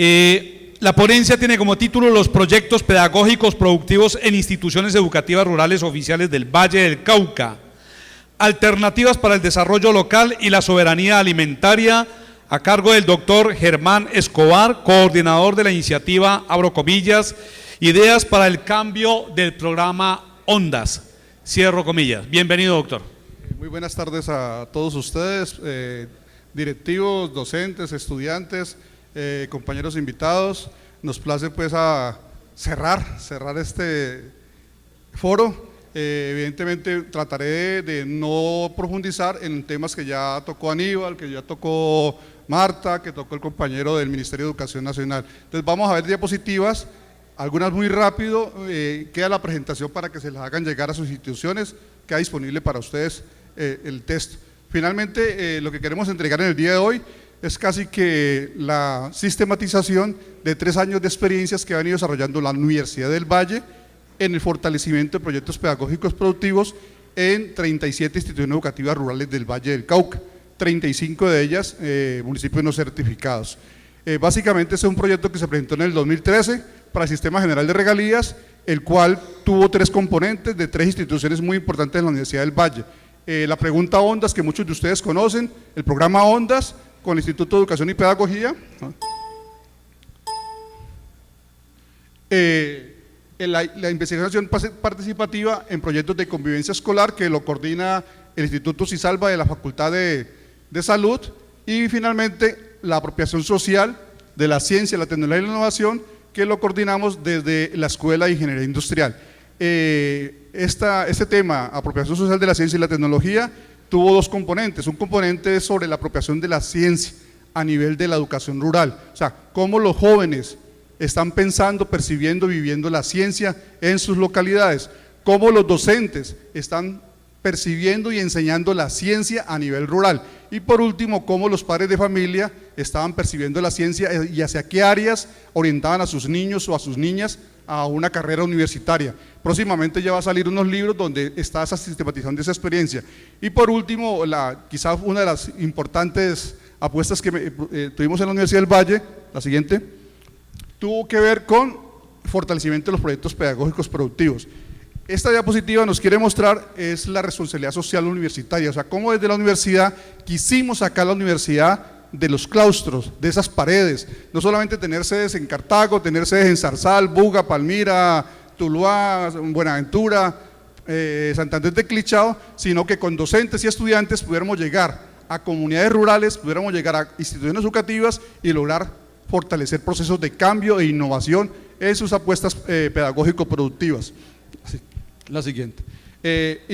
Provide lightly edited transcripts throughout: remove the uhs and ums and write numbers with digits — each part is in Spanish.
La ponencia tiene como título los proyectos pedagógicos productivos en instituciones educativas rurales oficiales del Valle del Cauca, alternativas para el desarrollo local y la soberanía alimentaria, a cargo del doctor Germán Escobar, coordinador de la iniciativa, abro comillas, ideas para el cambio del programa Ondas, cierro comillas. Bienvenido, doctor. Muy buenas tardes a todos ustedes, directivos, docentes, estudiantes, compañeros invitados. Nos place pues a cerrar este foro. Evidentemente trataré de no profundizar en temas que ya tocó Aníbal, que ya tocó Marta, que tocó el compañero del Ministerio de Educación Nacional. Entonces vamos a ver diapositivas, algunas muy rápido, queda la presentación para que se las hagan llegar a sus instituciones, queda disponible para ustedes el texto. Finalmente, lo que queremos entregar en el día de hoy es casi que la sistematización de 3 años de experiencias que ha venido desarrollando la Universidad del Valle en el fortalecimiento de proyectos pedagógicos productivos en 37 instituciones educativas rurales del Valle del Cauca, 35 de ellas municipios no certificados. Básicamente es un proyecto que se presentó en el 2013 para el Sistema General de Regalías, el cual tuvo 3 componentes de 3 instituciones muy importantes en la Universidad del Valle. La pregunta Ondas, que muchos de ustedes conocen, el programa Ondas con el Instituto de Educación y Pedagogía, la investigación participativa en proyectos de convivencia escolar que lo coordina el Instituto CISALVA de la Facultad de Salud, y finalmente la apropiación social de la ciencia, la tecnología y la innovación que lo coordinamos desde la Escuela de Ingeniería Industrial. Este tema, apropiación social de la ciencia y la tecnología, tuvo 2 componentes. Un componente es sobre la apropiación de la ciencia a nivel de la educación rural, o sea, cómo los jóvenes están pensando, percibiendo, viviendo la ciencia en sus localidades, cómo los docentes están percibiendo y enseñando la ciencia a nivel rural, y por último, cómo los padres de familia estaban percibiendo la ciencia y hacia qué áreas orientaban a sus niños o a sus niñas a una carrera universitaria. Próximamente ya va a salir unos libros donde está esa sistematización de esa experiencia. Y por último, quizás una de las importantes apuestas que tuvimos en la Universidad del Valle, la siguiente, tuvo que ver con fortalecimiento de los proyectos pedagógicos productivos. Esta diapositiva nos quiere mostrar es la responsabilidad social universitaria, o sea, cómo desde la universidad quisimos sacar la universidad de los claustros, de esas paredes, no solamente tener sedes en Cartago, tener sedes en Zarzal, Buga, Palmira, Tuluá, Buenaventura, Santander de Clichao, sino que con docentes y estudiantes pudiéramos llegar a comunidades rurales, pudiéramos llegar a instituciones educativas y lograr fortalecer procesos de cambio e innovación en sus apuestas pedagógico-productivas. La siguiente. La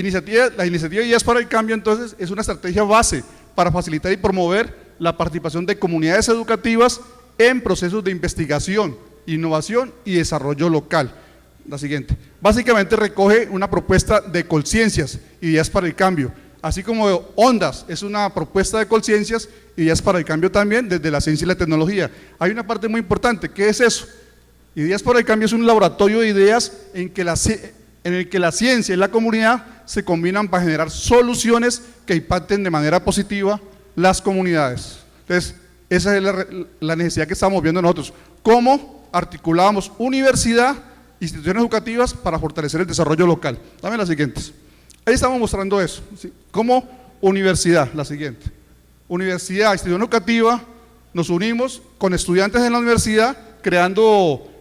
iniciativa Ideas para el Cambio, entonces, es una estrategia base para facilitar y promover la participación de comunidades educativas en procesos de investigación, innovación y desarrollo local. La siguiente. Básicamente recoge una propuesta de Colciencias, Ideas para el Cambio, así como Ondas es una propuesta de Colciencias, Ideas para el Cambio también desde la ciencia y la tecnología. Hay una parte muy importante, ¿qué es eso? Ideas para el Cambio es un laboratorio de ideas en el que la ciencia y la comunidad se combinan para generar soluciones que impacten de manera positiva las comunidades. Entonces, esa es la necesidad que estamos viendo nosotros. ¿Cómo articulamos universidad, instituciones educativas para fortalecer el desarrollo local? Dame las siguientes. Ahí estamos mostrando eso, ¿sí? Como universidad, la siguiente. Universidad, institución educativa, nos unimos con estudiantes en la universidad creando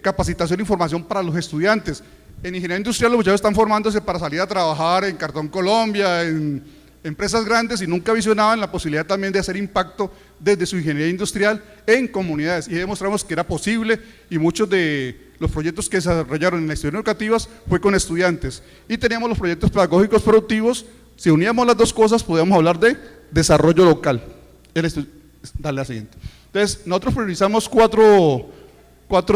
capacitación e información para los estudiantes. En ingeniería industrial los muchachos están formándose para salir a trabajar en Cartón Colombia, en empresas grandes, y nunca visionaban la posibilidad también de hacer impacto desde su ingeniería industrial en comunidades, y demostramos que era posible, y muchos de los proyectos que se desarrollaron en las instituciones educativas fue con estudiantes. Y teníamos los proyectos pedagógicos productivos. Si uníamos las 2 cosas podíamos hablar de desarrollo local. Dale la siguiente. Entonces nosotros priorizamos cuatro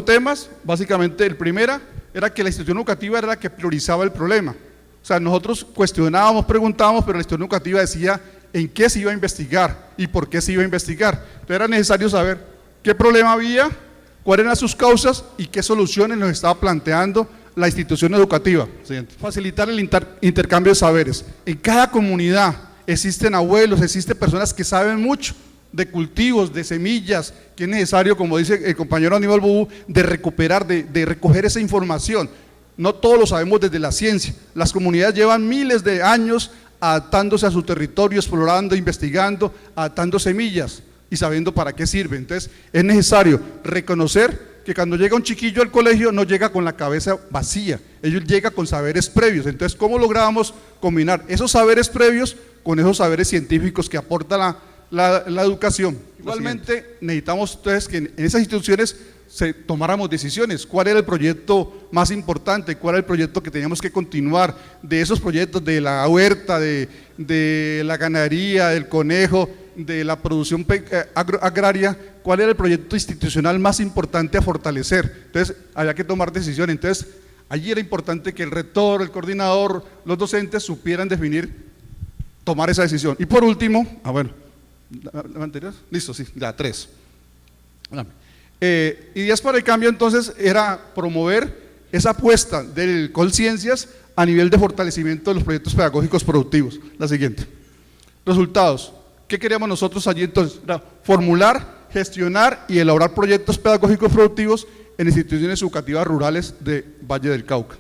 temas. Básicamente el primero era que la institución educativa era la que priorizaba el problema. O sea, nosotros cuestionábamos, preguntábamos, pero la institución educativa decía en qué se iba a investigar y por qué se iba a investigar. Entonces era necesario saber qué problema había, cuáles eran sus causas y qué soluciones nos estaba planteando la institución educativa. Siguiente. Facilitar el intercambio de saberes. En cada comunidad existen abuelos, existen personas que saben mucho de cultivos, de semillas, que es necesario, como dice el compañero Aníbal Bubú, de recuperar, de recoger esa información. No todo lo sabemos desde la ciencia. Las comunidades llevan miles de años adaptándose a su territorio, explorando, investigando, adaptando semillas y sabiendo para qué sirve. Entonces es necesario reconocer que cuando llega un chiquillo al colegio no llega con la cabeza vacía, ellos llegan con saberes previos. Entonces, ¿cómo logramos combinar esos saberes previos con esos saberes científicos que aporta la educación? Igualmente necesitamos entonces que en esas instituciones tomáramos decisiones. ¿Cuál era el proyecto más importante? ¿Cuál era el proyecto que teníamos que continuar? De esos proyectos de la huerta, de la ganadería, del conejo, de la producción agraria, ¿cuál era el proyecto institucional más importante a fortalecer? Entonces, había que tomar decisiones. Entonces, allí era importante que el rector, el coordinador, los docentes supieran tomar esa decisión. Y por último, ¿la anterior? Listo, sí, ya, 3. Ideas para el cambio, entonces, era promover esa apuesta del Colciencias a nivel de fortalecimiento de los proyectos pedagógicos productivos. La siguiente. Resultados. ¿Qué queríamos nosotros allí entonces? Era formular, gestionar y elaborar proyectos pedagógicos productivos en instituciones educativas rurales de Valle del Cauca.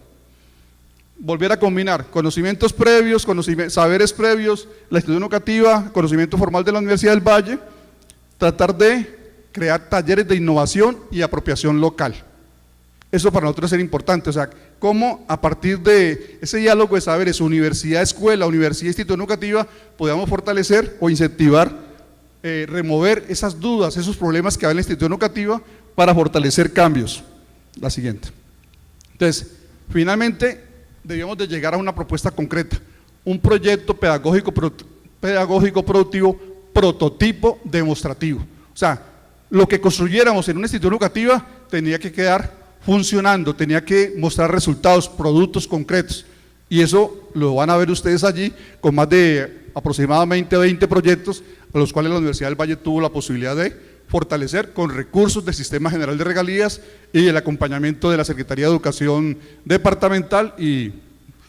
Volver a combinar conocimientos previos, saberes previos, la institución educativa, conocimiento formal de la Universidad del Valle, tratar de crear talleres de innovación y apropiación local. Eso para nosotros es importante, o sea, cómo a partir de ese diálogo de saberes, universidad-escuela, universidad-institución educativa, podamos fortalecer o incentivar, remover esas dudas, esos problemas que hay en la institución educativa para fortalecer cambios. La siguiente. Entonces, finalmente, debíamos de llegar a una propuesta concreta, un proyecto pedagógico productivo, prototipo demostrativo. O sea, lo que construyéramos en una institución educativa tenía que quedar funcionando, tenía que mostrar resultados, productos concretos, y eso lo van a ver ustedes allí con más de aproximadamente 20 proyectos a los cuales la Universidad del Valle tuvo la posibilidad de fortalecer con recursos del Sistema General de Regalías y el acompañamiento de la Secretaría de Educación Departamental y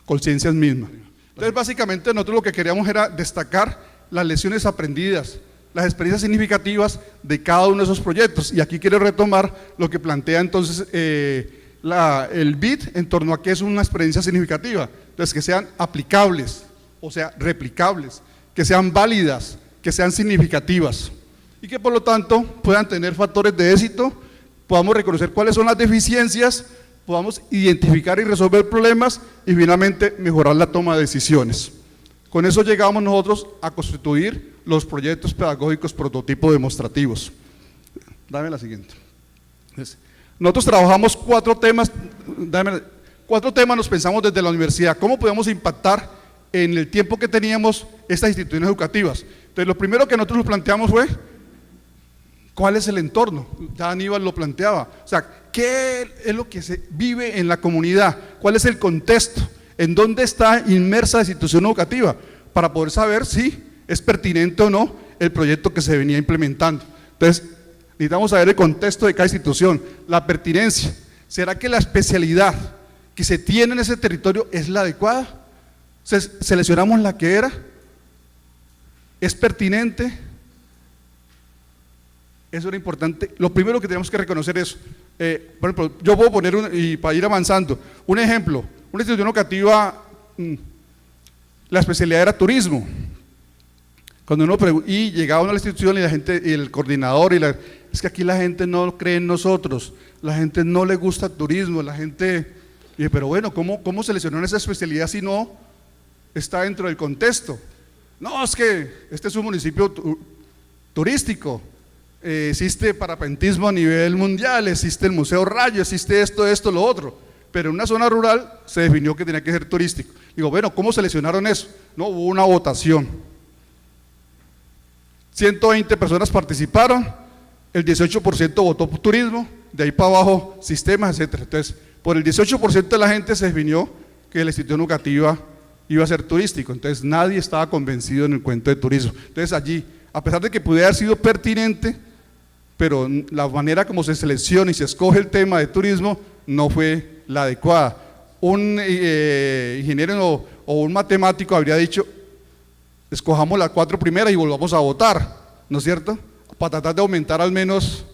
Colciencias misma. Entonces, básicamente nosotros lo que queríamos era destacar las lecciones aprendidas, las experiencias significativas de cada uno de esos proyectos, y aquí quiero retomar lo que plantea entonces el BID en torno a qué es una experiencia significativa. Entonces, que sean aplicables, o sea, replicables, que sean válidas, que sean significativas y que por lo tanto puedan tener factores de éxito, podamos reconocer cuáles son las deficiencias, podamos identificar y resolver problemas y finalmente mejorar la toma de decisiones. Con eso llegamos nosotros a constituir los proyectos pedagógicos prototipo demostrativos. Dame la siguiente. Nosotros trabajamos cuatro temas nos pensamos desde la universidad, cómo podemos impactar en el tiempo que teníamos estas instituciones educativas. Entonces, lo primero que nosotros nos planteamos fue, ¿cuál es el entorno? Ya Aníbal lo planteaba, o sea, ¿qué es lo que se vive en la comunidad? ¿Cuál es el contexto? ¿En dónde está inmersa la institución educativa? Para poder saber si es pertinente o no el proyecto que se venía implementando. Entonces, necesitamos saber el contexto de cada institución, la pertinencia. ¿Será que la especialidad que se tiene en ese territorio es la adecuada? ¿Seleccionamos la que era? ¿Es pertinente? Eso era importante. Lo primero que tenemos que reconocer es, por ejemplo, yo puedo poner, y para ir avanzando, un ejemplo, una institución educativa, la especialidad era turismo. Cuando y llegaba uno a la institución y la gente, y el coordinador, es que aquí la gente no cree en nosotros, la gente no le gusta el turismo, la gente, y pero bueno, ¿cómo seleccionaron esa especialidad si no está dentro del contexto? No, es que este es un municipio turístico, existe parapentismo a nivel mundial, existe el Museo Rayo, existe esto, lo otro, pero en una zona rural se definió que tenía que ser turístico. Digo, bueno, ¿cómo seleccionaron eso? No, hubo una votación, 120 personas participaron, el 18% votó por turismo, de ahí para abajo sistemas, etcétera. Entonces, por el 18% de la gente se definió que la institución educativa iba a ser turístico, entonces nadie estaba convencido en el cuento de turismo. Entonces allí, a pesar de que pudiera haber sido pertinente, pero la manera como se selecciona y se escoge el tema de turismo no fue la adecuada. Un ingeniero o un matemático habría dicho, escojamos las 4 primeras y volvamos a votar, ¿no es cierto? para tratar de aumentar al menos,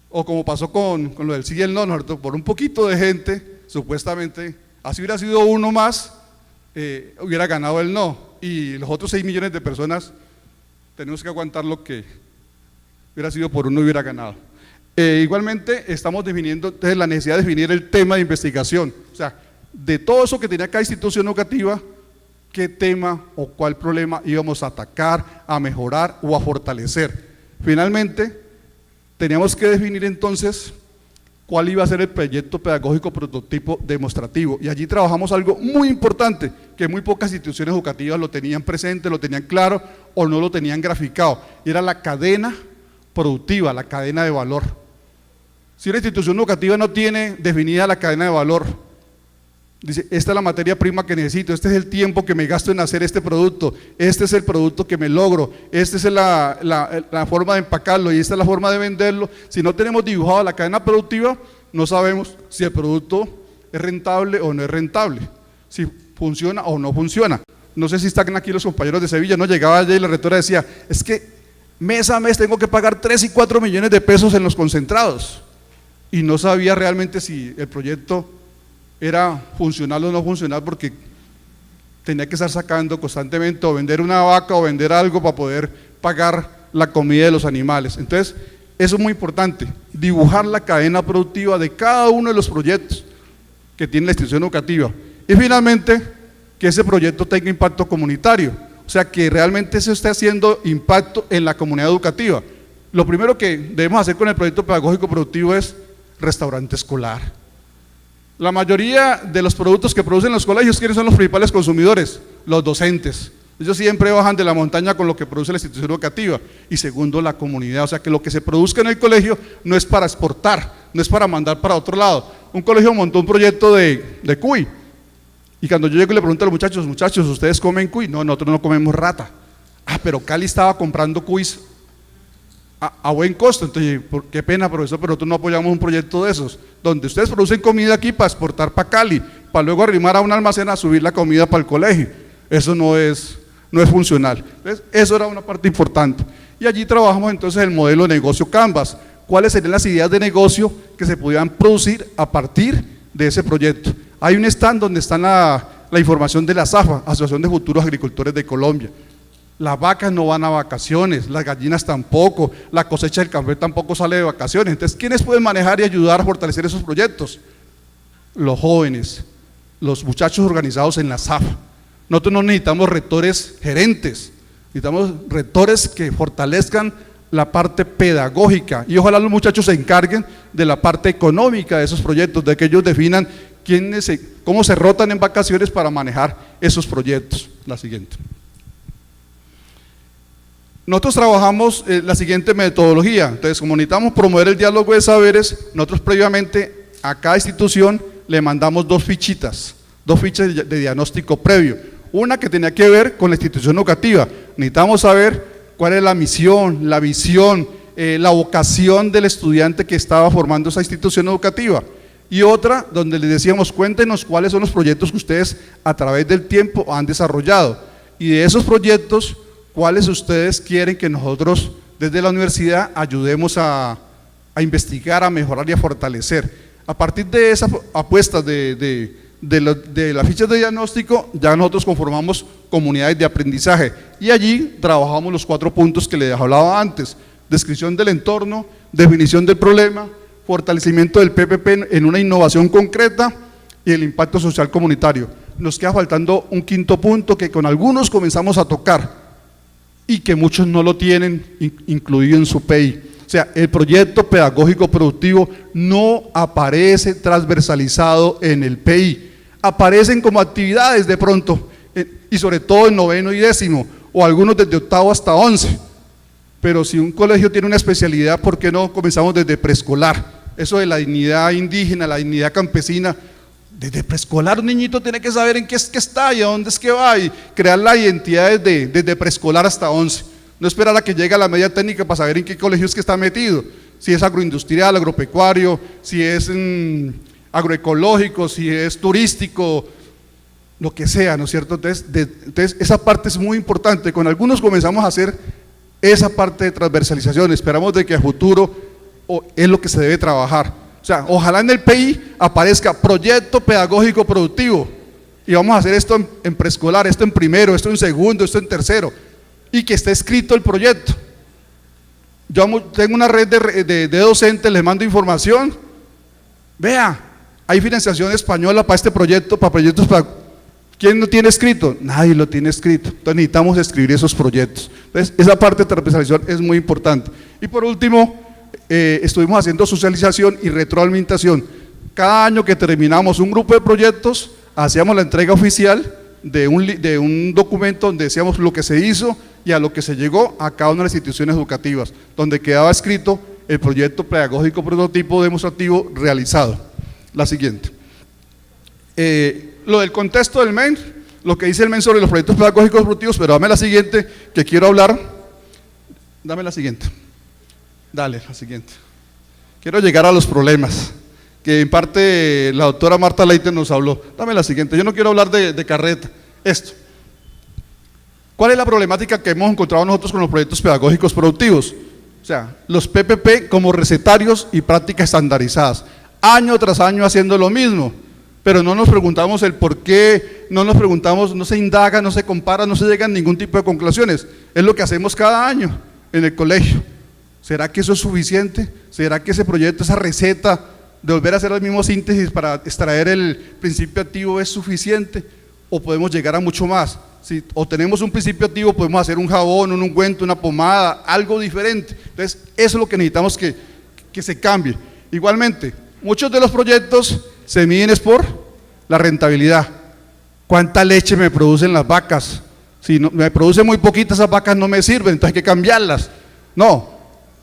o como pasó con lo del sí y el no, ¿no? Por un poquito de gente, supuestamente, así hubiera sido uno más, hubiera ganado el no, y los otros 6 millones de personas tenemos que aguantar lo que hubiera sido por uno hubiera ganado. Igualmente estamos definiendo entonces la necesidad de definir el tema de investigación, o sea, de todo eso que tenía cada institución educativa, qué tema o cuál problema íbamos a atacar, a mejorar o a fortalecer. Finalmente, teníamos que definir entonces cuál iba a ser el proyecto pedagógico prototipo demostrativo, y allí trabajamos algo muy importante, que muy pocas instituciones educativas lo tenían presente, lo tenían claro o no lo tenían graficado, y era la cadena productiva, la cadena de valor. Si una institución educativa no tiene definida la cadena de valor, dice, esta es la materia prima que necesito, este es el tiempo que me gasto en hacer este producto, este es el producto que me logro, esta es la forma de empacarlo y esta es la forma de venderlo. Si no tenemos dibujada la cadena productiva, no sabemos si el producto es rentable o no es rentable, si funciona o no funciona. No sé si están aquí los compañeros de Sevilla, no llegaba allá y la rectora decía, es que mes a mes tengo que pagar 3 y 4 millones de pesos en los concentrados, y no sabía realmente si el proyecto era funcional o no funcional, porque tenía que estar sacando constantemente o vender una vaca o vender algo para poder pagar la comida de los animales. Entonces, eso es muy importante, dibujar la cadena productiva de cada uno de los proyectos que tiene la institución educativa. Y finalmente, que ese proyecto tenga impacto comunitario, o sea, que realmente se esté haciendo impacto en la comunidad educativa. Lo primero que debemos hacer con el proyecto pedagógico productivo es restaurante escolar. La mayoría de los productos que producen los colegios, ¿quiénes son los principales consumidores? Los docentes. Ellos siempre bajan de la montaña con lo que produce la institución educativa. Y segundo, la comunidad, o sea que lo que se produzca en el colegio no es para exportar, no es para mandar para otro lado. Un colegio montó un proyecto de cuy, y cuando yo llego y le pregunto a los muchachos, ¿ustedes comen cuy? No, nosotros no comemos rata. Ah, pero Cali estaba comprando cuys a buen costo. Entonces, qué pena, profesor, pero nosotros no apoyamos un proyecto de esos, donde ustedes producen comida aquí para exportar para Cali, para luego arrimar a un almacén a subir la comida para el colegio. Eso no es funcional. Entonces, eso era una parte importante. Y allí trabajamos entonces el modelo de negocio Canvas. ¿Cuáles serían las ideas de negocio que se pudieran producir a partir de ese proyecto? Hay un stand donde está la información de la ASAFA, Asociación de Futuros Agricultores de Colombia. Las vacas no van a vacaciones, las gallinas tampoco, la cosecha del café tampoco sale de vacaciones. Entonces, ¿quiénes pueden manejar y ayudar a fortalecer esos proyectos? Los jóvenes, los muchachos organizados en la ASAFA. Nosotros no necesitamos rectores gerentes, necesitamos rectores que fortalezcan la parte pedagógica, y ojalá los muchachos se encarguen de la parte económica de esos proyectos, de que ellos definan cómo se rotan en vacaciones para manejar esos proyectos. La siguiente. Nosotros trabajamos la siguiente metodología. Entonces, como necesitamos promover el diálogo de saberes, nosotros previamente a cada institución le mandamos 2 fichitas, 2 fichas de diagnóstico previo. Una que tenía que ver con la institución educativa. Necesitamos saber cuál es la misión, la visión, la vocación del estudiante que estaba formando esa institución educativa. Y otra donde les decíamos, cuéntenos cuáles son los proyectos que ustedes a través del tiempo han desarrollado, y de esos proyectos, cuáles ustedes quieren que nosotros desde la universidad ayudemos a investigar, a mejorar y a fortalecer. A partir de esas apuestas de las fichas de diagnóstico, ya nosotros conformamos comunidades de aprendizaje, y allí trabajamos los 4 puntos que les hablaba antes: descripción del entorno, definición del problema, fortalecimiento del PPP en una innovación concreta y el impacto social comunitario. Nos queda faltando un 5.º punto que con algunos comenzamos a tocar y que muchos no lo tienen incluido en su PI. O sea, el proyecto pedagógico productivo no aparece transversalizado en el PI, aparecen como actividades de pronto, y sobre todo en 9º y 10º, o algunos desde 8º hasta 11. Pero si un colegio tiene una especialidad, ¿por qué no comenzamos desde preescolar? Eso de la dignidad indígena, la dignidad campesina, desde preescolar un niñito tiene que saber en qué es que está y a dónde es que va, y crear la identidad desde preescolar hasta 11. No esperar a que llegue a la media técnica para saber en qué colegio es que está metido, si es agroindustrial, agropecuario, si es agroecológico, si es turístico, lo que sea, ¿no es cierto? Entonces esa parte es muy importante. Con algunos comenzamos a hacer esa parte de transversalización. Esperamos de que a futuro es lo que se debe trabajar. O sea, ojalá en el PI aparezca proyecto pedagógico productivo y vamos a hacer esto en preescolar, esto en primero, esto en segundo, esto en tercero, y que esté escrito el proyecto. Yo tengo una red de docentes, les mando información, vea, hay financiación española para este proyecto, para proyectos para… ¿Quién lo tiene escrito? Nadie lo tiene escrito, entonces necesitamos escribir esos proyectos. Entonces esa parte de transversalización es muy importante. Y por último, estuvimos haciendo socialización y retroalimentación. Cada año que terminamos un grupo de proyectos, hacíamos la entrega oficial de un documento donde decíamos lo que se hizo y a lo que se llegó a cada una de las instituciones educativas, donde quedaba escrito el proyecto pedagógico prototipo demostrativo realizado. La siguiente. Lo del contexto del MEN, lo que dice el MEN sobre los proyectos pedagógicos productivos, pero dame la siguiente que quiero hablar. Dame la siguiente. Dale, la siguiente. Quiero llegar a los problemas, que en parte la doctora Marta Leite nos habló. Dame la siguiente, yo no quiero hablar de carreta. Esto. ¿Cuál es la problemática que hemos encontrado nosotros con los proyectos pedagógicos productivos? O sea, los PPP como recetarios y prácticas estandarizadas, año tras año haciendo lo mismo, pero no nos preguntamos el por qué, no nos preguntamos, no se indaga, no se compara, no se llega a ningún tipo de conclusiones. Es lo que hacemos cada año en el colegio. ¿Será que eso es suficiente? ¿Será que ese proyecto, esa receta de volver a hacer la misma síntesis para extraer el principio activo es suficiente? ¿O podemos llegar a mucho más? Si o tenemos un principio activo, podemos hacer un jabón, un ungüento, una pomada, algo diferente. Entonces, eso es lo que necesitamos que se cambie. Igualmente, muchos de los proyectos se miden es por la rentabilidad. ¿Cuánta leche me producen las vacas? Si no, me producen muy poquitas, esas vacas no me sirven, entonces hay que cambiarlas. No,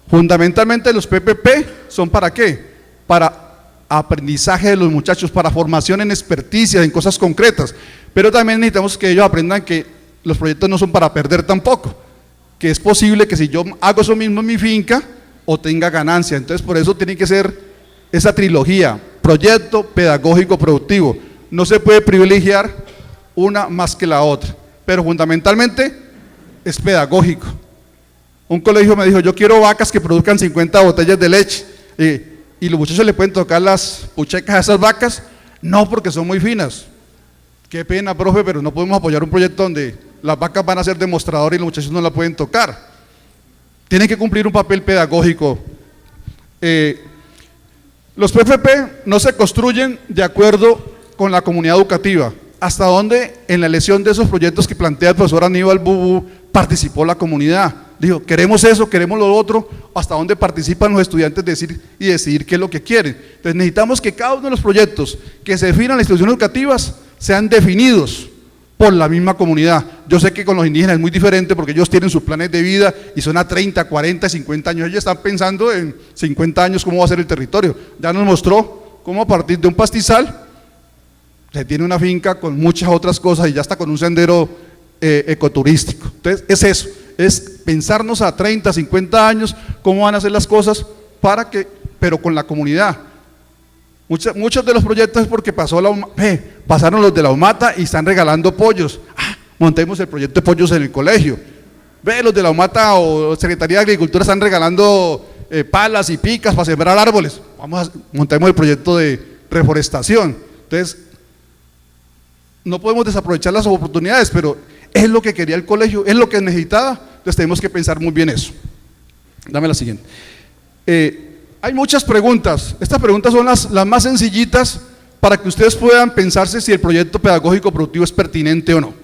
fundamentalmente los PPP son ¿para qué? Para aprendizaje de los muchachos, para formación en experticia, en cosas concretas, pero también necesitamos que ellos aprendan que los proyectos no son para perder tampoco, que es posible que si yo hago eso mismo en mi finca, obtenga ganancia. Entonces por eso tiene que ser esa trilogía, proyecto pedagógico productivo, no se puede privilegiar una más que la otra, pero fundamentalmente es pedagógico. Un colegio me dijo, yo quiero vacas que produzcan 50 botellas de leche, y los muchachos le pueden tocar las puchecas a esas vacas, no, porque son muy finas. Qué pena, profe, pero no podemos apoyar un proyecto donde las vacas van a ser demostradores y los muchachos no la pueden tocar. Tienen que cumplir un papel pedagógico. Los PFP no se construyen de acuerdo con la comunidad educativa. ¿Hasta dónde en la elección de esos proyectos que plantea el profesor Aníbal Bubu participó la comunidad? Dijo, queremos eso, queremos lo otro, hasta dónde participan los estudiantes decidir qué es lo que quieren. Entonces necesitamos que cada uno de los proyectos que se definan en las instituciones educativas sean definidos por la misma comunidad. Yo sé que con los indígenas es muy diferente porque ellos tienen sus planes de vida y son a 30, 40, 50 años, ellos están pensando en 50 años cómo va a ser el territorio. Ya nos mostró cómo a partir de un pastizal se tiene una finca con muchas otras cosas y ya está con un sendero ecoturístico. Entonces es eso, es pensarnos a 30, 50 años cómo van a ser las cosas pero con la comunidad. Muchos de los proyectos es porque pasaron los de la UMATA y están regalando pollos. Montemos el proyecto de pollos en el colegio. Los de la UMATA o Secretaría de Agricultura están regalando palas y picas para sembrar árboles. Montemos el proyecto de reforestación. Entonces, no podemos desaprovechar las oportunidades, pero es lo que quería el colegio, es lo que necesitaba, entonces tenemos que pensar muy bien eso. Dame la siguiente. Hay muchas preguntas, estas preguntas son las más sencillitas para que ustedes puedan pensarse si el proyecto pedagógico productivo es pertinente o no.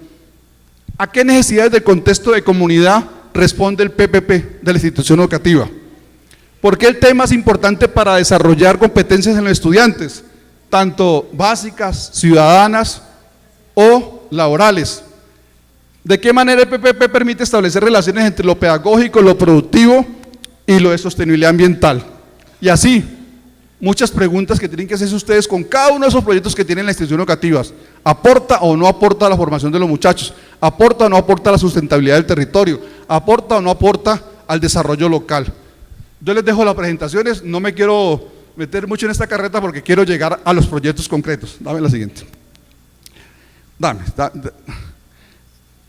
¿A qué necesidades del contexto de comunidad responde el PPP de la institución educativa? ¿Por qué el tema es importante para desarrollar competencias en los estudiantes, tanto básicas, ciudadanas o laborales? ¿De qué manera el PPP permite establecer relaciones entre lo pedagógico, lo productivo y lo de sostenibilidad ambiental? Y así, muchas preguntas que tienen que hacerse ustedes con cada uno de esos proyectos que tienen las instituciones educativas. ¿Aporta o no aporta a la formación de los muchachos? ¿Aporta o no aporta a la sustentabilidad del territorio? ¿Aporta o no aporta al desarrollo local? Yo les dejo las presentaciones, no me quiero meter mucho en esta carreta porque quiero llegar a los proyectos concretos. Dame la siguiente.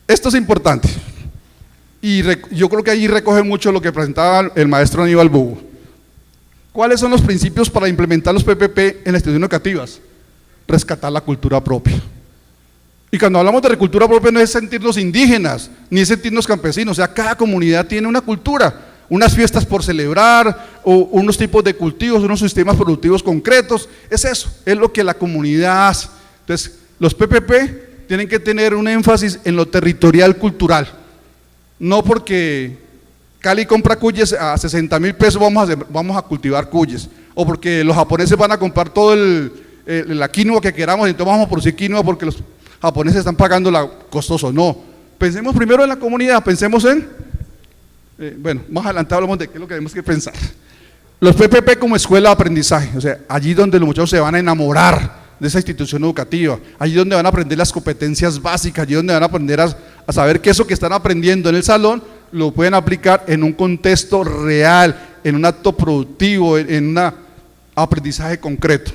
Esto es importante. Y yo creo que allí recoge mucho lo que presentaba el maestro Aníbal Bugo. ¿Cuáles son los principios para implementar los PPP en las instituciones educativas? Rescatar la cultura propia. Y cuando hablamos de cultura propia no es sentirnos indígenas, ni es sentirnos campesinos, o sea, cada comunidad tiene una cultura, unas fiestas por celebrar, o unos tipos de cultivos, unos sistemas productivos concretos, es eso, es lo que la comunidad hace. Entonces, los PPP tienen que tener un énfasis en lo territorial cultural, no porque Cali compra cuyes a 60.000 pesos vamos a cultivar cuyes, o porque los japoneses van a comprar todo la quinoa que queramos, entonces vamos a producir quinoa porque los japoneses están pagando la costoso. No, pensemos primero en la comunidad, pensemos en, bueno, más adelante hablamos de qué es lo que tenemos que pensar. Los PPP como escuela de aprendizaje, o sea, allí donde los muchachos se van a enamorar de esa institución educativa, allí donde van a aprender las competencias básicas, allí donde van a aprender a saber que eso que están aprendiendo en el salón lo pueden aplicar en un contexto real, en un acto productivo, en un aprendizaje concreto.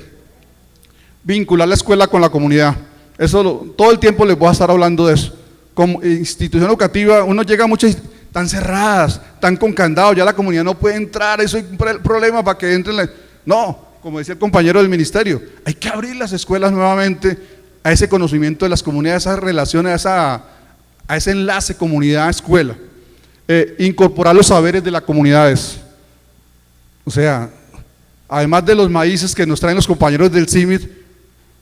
Vincular la escuela con la comunidad, eso todo el tiempo les voy a estar hablando de eso. Como institución educativa, uno llega a muchas tan cerradas, tan con candado, ya la comunidad no puede entrar, eso es un problema para que entren. No, como decía el compañero del ministerio, hay que abrir las escuelas nuevamente a ese conocimiento de las comunidades, a esa relación, a ese enlace comunidad-escuela. Incorporar los saberes de las comunidades, o sea, además de los maíces que nos traen los compañeros del CIMIT,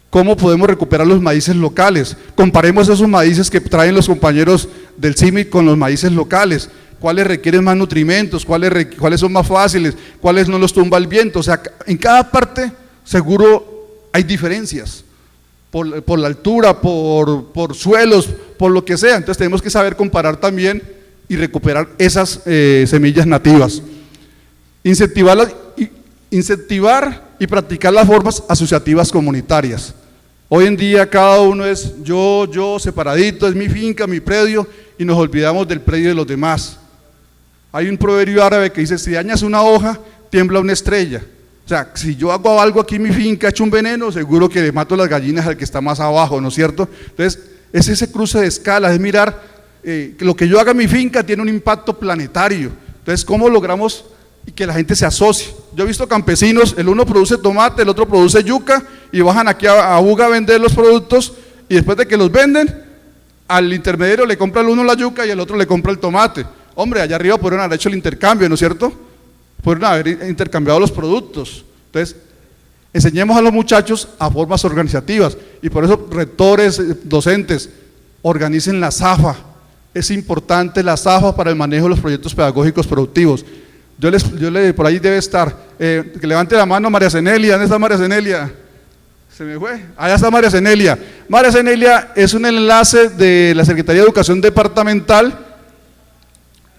¿cómo podemos recuperar los maíces locales? Comparemos esos maíces que traen los compañeros del CIMIT con los maíces locales, cuáles requieren más nutrimentos, cuáles son más fáciles, cuáles no los tumba el viento, o sea, en cada parte seguro hay diferencias, por la altura, por suelos, por lo que sea, entonces tenemos que saber comparar también y recuperar esas semillas nativas. Incentivar y practicar las formas asociativas comunitarias. Hoy en día cada uno es yo, separadito, es mi finca, mi predio, y nos olvidamos del predio de los demás. Hay un proverbio árabe que dice, si dañas una hoja, tiembla una estrella. O sea, si yo hago algo aquí en mi finca, echo un veneno, seguro que le mato las gallinas al que está más abajo, ¿no es cierto? Entonces, es ese cruce de escalas, es mirar que lo que yo haga en mi finca tiene un impacto planetario. Entonces, ¿cómo logramos que la gente se asocie? Yo he visto campesinos, el uno produce tomate, el otro produce yuca, y bajan aquí a Buga a vender los productos, y después de que los venden, al intermediario le compra el uno la yuca y el otro le compra el tomate. Hombre, allá arriba pudieron haber hecho el intercambio, ¿no es cierto? Pudieron haber intercambiado los productos. Entonces, enseñemos a los muchachos a formas organizativas, y por eso rectores, docentes, organicen la ZAFA. Es importante la ZAFA para el manejo de los proyectos pedagógicos productivos. Por ahí debe estar, que levante la mano María Cenelia. ¿Dónde está María Cenelia? Se me fue, allá está María Cenelia. María Cenelia es un enlace de la Secretaría de Educación Departamental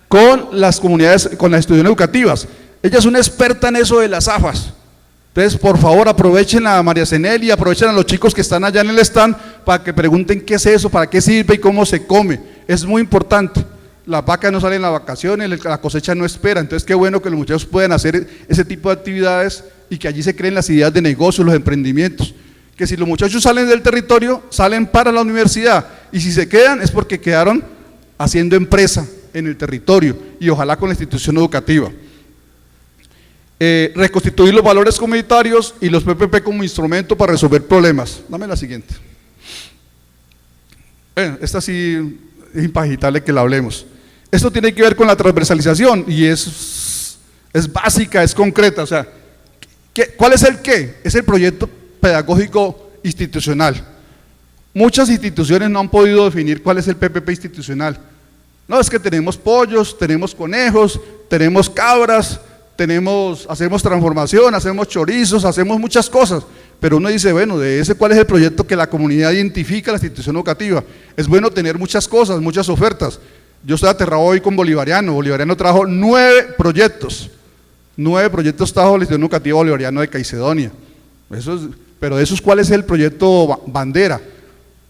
con las comunidades, con las instituciones educativas. Ella es una experta en eso de las AFAS. Entonces, por favor, aprovechen a María Cenelia, aprovechen a los chicos que están allá en el stand para que pregunten qué es eso, para qué sirve y cómo se come. Es muy importante. Las vacas no salen a vacaciones, la cosecha no espera. Entonces, qué bueno que los muchachos puedan hacer ese tipo de actividades y que allí se creen las ideas de negocio, los emprendimientos. Que si los muchachos salen del territorio, salen para la universidad, y si se quedan es porque quedaron haciendo empresa en el territorio, y ojalá con la institución educativa. Reconstituir los valores comunitarios y los PPP como instrumento para resolver problemas. Dame la siguiente. Esta sí es impagitable que la hablemos. Esto tiene que ver con la transversalización, y es básica, es concreta. O sea, ¿cuál es el qué? Es el proyecto pedagógico institucional. Muchas instituciones no han podido definir cuál es el PPP institucional. No, es que tenemos pollos, tenemos conejos, tenemos cabras, hacemos transformación, hacemos chorizos, hacemos muchas cosas, pero uno dice, bueno, de ese cuál es el proyecto que la comunidad identifica a la institución educativa. Es bueno tener muchas cosas, muchas ofertas. Yo estoy aterrado hoy con Bolivariano trajo 9 proyectos trajo la institución educativa Bolivariano de Caicedonia. Pero de esos, ¿cuál es el proyecto bandera?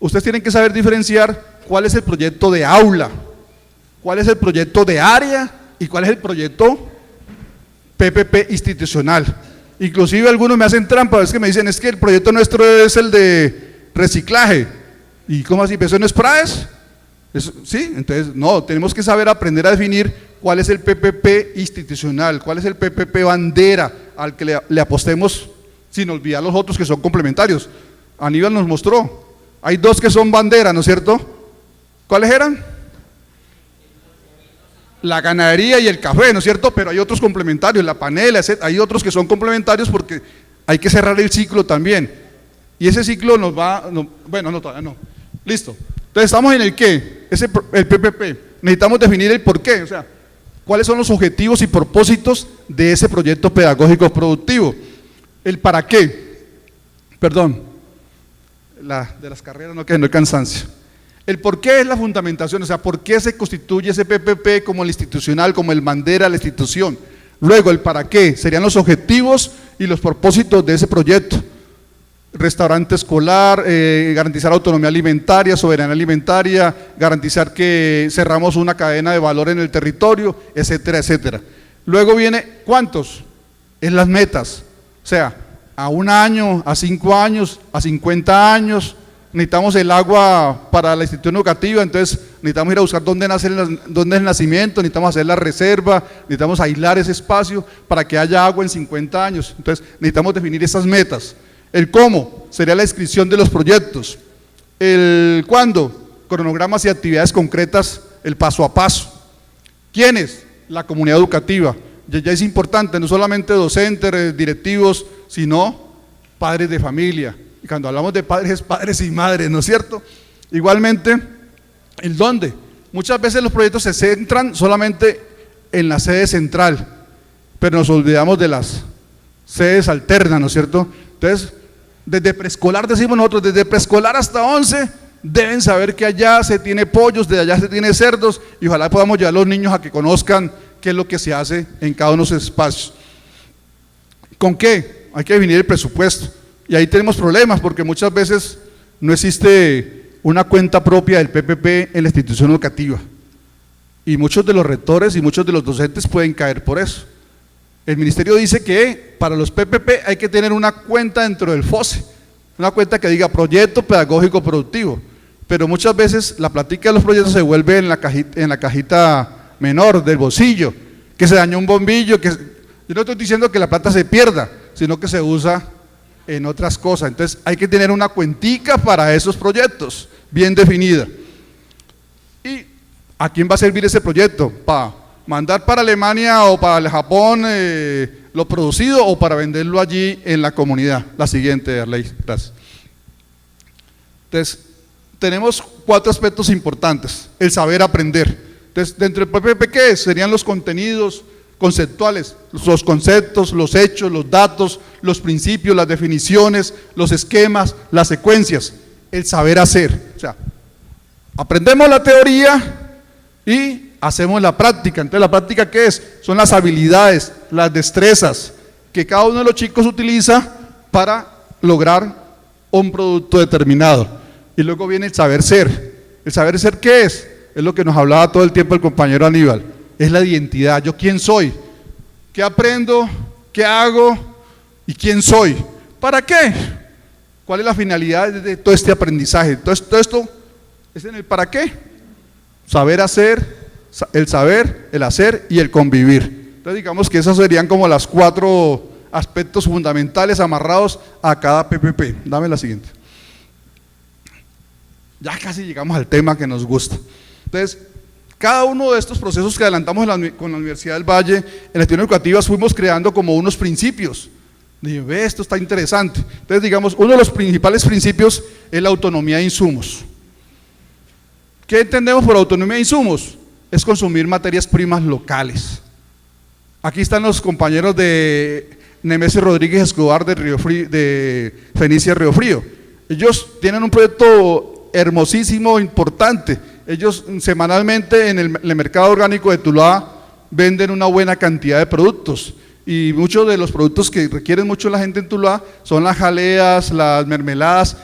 Ustedes tienen que saber diferenciar cuál es el proyecto de aula, cuál es el proyecto de área y cuál es el proyecto PPP institucional. Inclusive algunos me hacen trampa, es que me dicen, es que el proyecto nuestro es el de reciclaje. ¿Y cómo así? ¿Eso no es PRAES? ¿Sí? Entonces, no, tenemos que saber aprender a definir cuál es el PPP institucional, cuál es el PPP bandera al que le apostemos, sin olvidar los otros que son complementarios. Aníbal nos mostró, hay dos que son bandera, ¿no es cierto? ¿Cuáles eran? La ganadería y el café, ¿no es cierto? Pero hay otros complementarios, la panela, etc. Hay otros que son complementarios porque hay que cerrar el ciclo también. Y ese ciclo nos va, bueno, no, todavía no. Listo. Entonces estamos en el qué, el PPP. Necesitamos definir el por qué, o sea, cuáles son los objetivos y propósitos de ese proyecto pedagógico productivo. El para qué, perdón, de las carreras no hay cansancio. El por qué es la fundamentación, o sea, por qué se constituye ese PPP como el institucional, como el bandera de la institución. Luego, el para qué, serían los objetivos y los propósitos de ese proyecto. Restaurante escolar, garantizar autonomía alimentaria, soberanía alimentaria, garantizar que cerramos una cadena de valor en el territorio, etcétera, etcétera. Luego viene, ¿cuántos? Es las metas, o sea, a 1 año, a 5 años, a 50 años, necesitamos el agua para la institución educativa, entonces necesitamos ir a buscar dónde es el nacimiento, necesitamos hacer la reserva, necesitamos aislar ese espacio para que haya agua en 50 años, entonces necesitamos definir esas metas. El cómo sería la inscripción de los proyectos. El cuándo, cronogramas y actividades concretas, el paso a paso. ¿Quiénes? La comunidad educativa. Ya es importante, no solamente docentes, directivos, sino padres de familia. Y cuando hablamos de padres, es padres y madres, ¿no es cierto? Igualmente, el dónde. Muchas veces los proyectos se centran solamente en la sede central, pero nos olvidamos de las sedes alternas, ¿no es cierto? Entonces, desde preescolar, decimos nosotros, desde preescolar hasta 11, deben saber que allá se tiene pollos, de allá se tiene cerdos, y ojalá podamos llevar a los niños a que conozcan qué es lo que se hace en cada uno de esos espacios. ¿Con qué? Hay que definir el presupuesto, y ahí tenemos problemas, porque muchas veces no existe una cuenta propia del PPP en la institución educativa, y muchos de los rectores y muchos de los docentes pueden caer por eso. El ministerio dice que para los PPP hay que tener una cuenta dentro del FOSE, una cuenta que diga proyecto pedagógico productivo, pero muchas veces la plática de los proyectos se vuelve en la cajita menor del bolsillo, que se dañó un bombillo, yo no estoy diciendo que la plata se pierda, sino que se usa en otras cosas, entonces hay que tener una cuentica para esos proyectos, bien definida. ¿Y a quién va a servir ese proyecto? ¿Mandar para Alemania o para el Japón lo producido o para venderlo allí en la comunidad? La siguiente, Arley, gracias. Entonces, tenemos 4 aspectos importantes. El saber aprender. Entonces, dentro del PPP, ¿qué es? Serían los contenidos conceptuales, los conceptos, los hechos, los datos, los principios, las definiciones, los esquemas, las secuencias. El saber hacer. O sea, aprendemos la teoría y hacemos la práctica. Entonces, ¿la práctica qué es? Son las habilidades, las destrezas que cada uno de los chicos utiliza para lograr un producto determinado. Y luego viene el saber ser. ¿El saber ser qué es? Es lo que nos hablaba todo el tiempo el compañero Aníbal. Es la identidad. ¿Yo quién soy? ¿Qué aprendo? ¿Qué hago? ¿Y quién soy? ¿Para qué? ¿Cuál es la finalidad de todo este aprendizaje? Entonces, todo esto es en el para qué. Saber hacer, el saber, el hacer y el convivir. Entonces digamos que esos serían como los 4 aspectos fundamentales amarrados a cada PPP. Dame la siguiente. Ya casi llegamos al tema que nos gusta. Entonces, cada uno de estos procesos que adelantamos con la Universidad del Valle, en la institución educativa fuimos creando como unos principios. Dije, ve, esto está interesante. Entonces digamos, uno de los principales principios es la autonomía de insumos. ¿Qué entendemos por autonomía de insumos? Es consumir materias primas locales. Aquí están los compañeros de Nemesio Rodríguez Escobar de Fenicia Río Frío. Ellos tienen un proyecto hermosísimo, importante. Ellos semanalmente en el mercado orgánico de Tuluá venden una buena cantidad de productos. Y muchos de los productos que requieren mucho la gente en Tuluá son las jaleas, las mermeladas.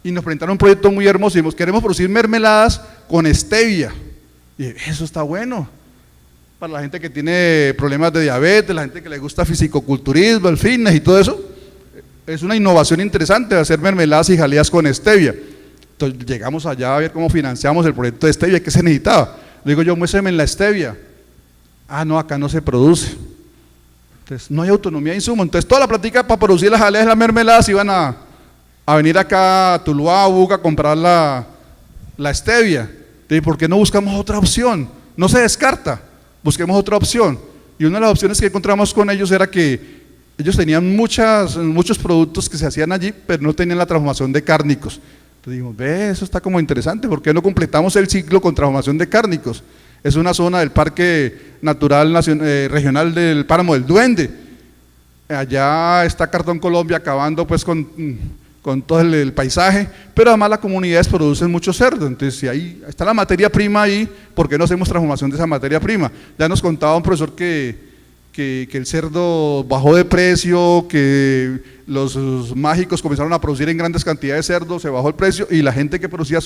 Y nos presentaron un proyecto muy hermoso. Y queremos producir mermeladas con stevia. Y eso está bueno para la gente que tiene problemas de diabetes, la gente que le gusta fisicoculturismo, el fitness y todo eso. Es una innovación interesante hacer mermeladas y jaleas con stevia. Entonces llegamos allá a ver cómo financiamos el proyecto de stevia, ¿qué se necesitaba? Le digo yo, muéstrame en la stevia. Ah, no, acá no se produce. Entonces no hay autonomía de insumo. Entonces toda la plática para producir las jaleas y las mermeladas iban a venir acá a Tuluá, a Buga, a comprar la stevia. Entonces, ¿por qué no buscamos otra opción? No se descarta, busquemos otra opción. Y una de las opciones que encontramos con ellos era que ellos tenían muchos productos que se hacían allí, pero no tenían la transformación de cárnicos. Entonces dijimos, ve, eso está como interesante, ¿por qué no completamos el ciclo con transformación de cárnicos? Es una zona del Parque Natural Regional del Páramo del Duende. Allá está Cartón Colombia acabando pues con todo el paisaje, pero además las comunidades producen mucho cerdo. Entonces si ahí está la materia prima ahí, ¿por qué no hacemos transformación de esa materia prima? Ya nos contaba un profesor que el cerdo bajó de precio, que los mágicos comenzaron a producir en grandes cantidades de cerdo, se bajó el precio y la gente que producía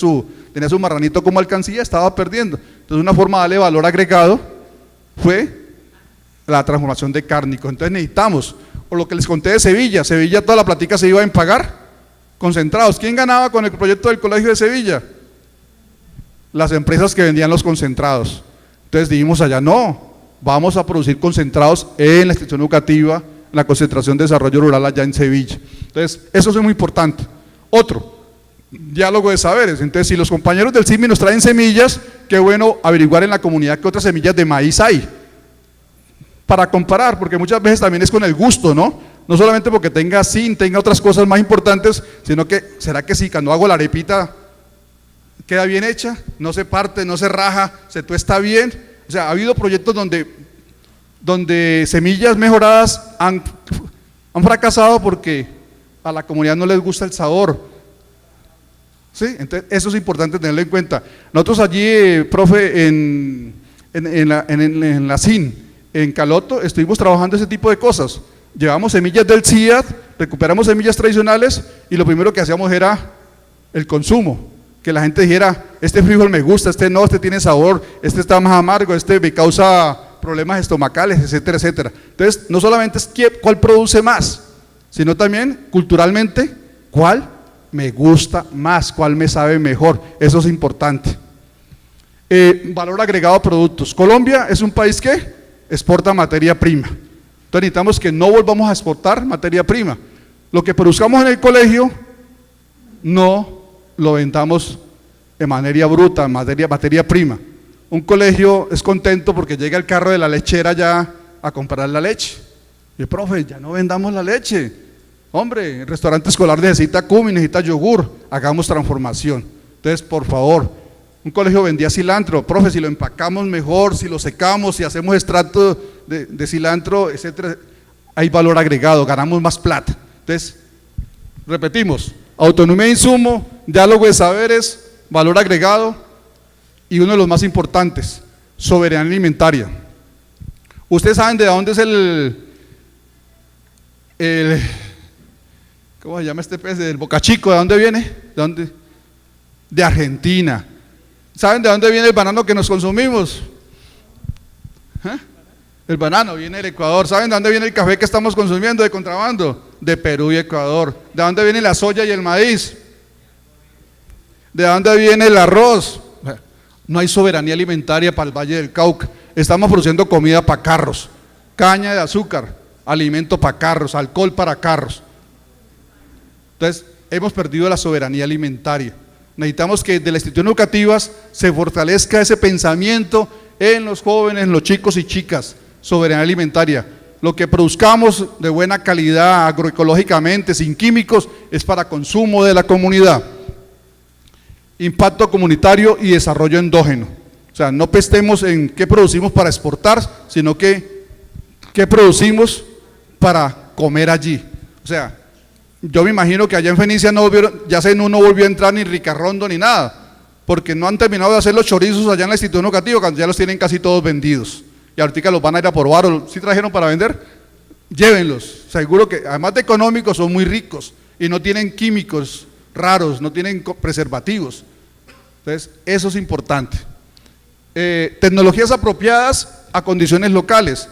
tenía su marranito como alcancía estaba perdiendo. Entonces una forma de darle valor agregado fue la transformación de cárnicos. Entonces necesitamos, o lo que les conté de Sevilla, toda la plática se iba a pagar concentrados. ¿Quién ganaba con el proyecto del Colegio de Sevilla? Las empresas que vendían los concentrados. Entonces dijimos allá, no, vamos a producir concentrados en la institución educativa, la concentración de desarrollo rural allá en Sevilla. Entonces, eso es muy importante. Otro, diálogo de saberes. Entonces, si los compañeros del CIMI nos traen semillas, qué bueno averiguar en la comunidad qué otras semillas de maíz hay, para comparar, porque muchas veces también es con el gusto, ¿no? No solamente porque tenga zinc, tenga otras cosas más importantes, sino que, ¿será que si cuando hago la arepita queda bien hecha? No se parte, no se raja, se tuesta bien. O sea, ha habido proyectos donde semillas mejoradas han fracasado porque a la comunidad no les gusta el sabor. ¿Sí? Entonces, eso es importante tenerlo en cuenta. Nosotros allí, profe, en la CIN, en Caloto, estuvimos trabajando ese tipo de cosas. Llevamos semillas del CIAD, recuperamos semillas tradicionales y lo primero que hacíamos era el consumo. Que la gente dijera, este frijol me gusta, este no, este tiene sabor, este está más amargo, este me causa problemas estomacales, etcétera, etcétera. Entonces, no solamente es cuál produce más, sino también culturalmente, cuál me gusta más, cuál me sabe mejor. Eso es importante. Valor agregado a productos. Colombia es un país que exporta materia prima. Entonces necesitamos que no volvamos a exportar materia prima. Lo que produzcamos en el colegio, no lo vendamos de manera bruta, materia prima. Un colegio es contento porque llega el carro de la lechera ya a comprar la leche. Y el profe, ya no vendamos la leche. Hombre, el restaurante escolar necesita cumi, necesita yogur, hagamos transformación. Entonces, por favor, un colegio vendía cilantro, profe, si lo empacamos mejor, si lo secamos, si hacemos extracto de cilantro, etcétera, hay valor agregado, ganamos más plata. Entonces, repetimos, autonomía de insumo, diálogo de saberes, valor agregado y uno de los más importantes, soberanía alimentaria. Ustedes saben de dónde es ¿cómo se llama este pez? Del bocachico, ¿de dónde viene? ¿De dónde? De Argentina. ¿Saben de dónde viene el banano que nos consumimos? ¿Eh? El banano viene del Ecuador. ¿Saben de dónde viene el café que estamos consumiendo de contrabando? De Perú y Ecuador. ¿De dónde viene la soya y el maíz? ¿De dónde viene el arroz? No hay soberanía alimentaria para el Valle del Cauca. Estamos produciendo comida para carros, caña de azúcar, alimento para carros, alcohol para carros. Entonces, hemos perdido la soberanía alimentaria. Necesitamos que de las instituciones educativas se fortalezca ese pensamiento en los jóvenes, en los chicos y chicas, soberanía alimentaria. Lo que produzcamos de buena calidad, agroecológicamente, sin químicos, es para consumo de la comunidad. Impacto comunitario y desarrollo endógeno. O sea, no pestemos en qué producimos para exportar, sino que qué producimos para comer allí. O sea, yo me imagino que allá en Fenicia no volvió a entrar ni Ricarrondo ni nada, porque no han terminado de hacer los chorizos allá en la institución educativa, cuando ya los tienen casi todos vendidos. Y ahorita los van a ir a probar, o si trajeron para vender, llévenlos. Seguro que además de económicos son muy ricos y no tienen químicos raros, no tienen preservativos. Entonces, eso es importante. Tecnologías apropiadas a condiciones locales.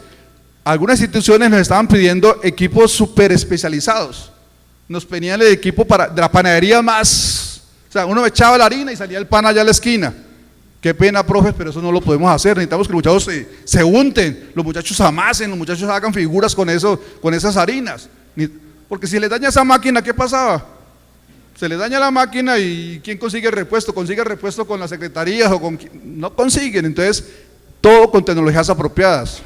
Algunas instituciones nos estaban pidiendo equipos súper especializados. Nos pedían el equipo de la panadería más sea, uno echaba la harina y salía el pan allá a la esquina. Qué pena, profes, pero eso no lo podemos hacer. Necesitamos que los muchachos se unten, los muchachos amasen, los muchachos hagan figuras con eso, con esas harinas. Porque si les daña esa máquina, ¿qué pasaba? Se les daña la máquina y ¿quién consigue el repuesto? Consigue el repuesto con las secretarías o con... No consiguen, entonces todo con tecnologías apropiadas.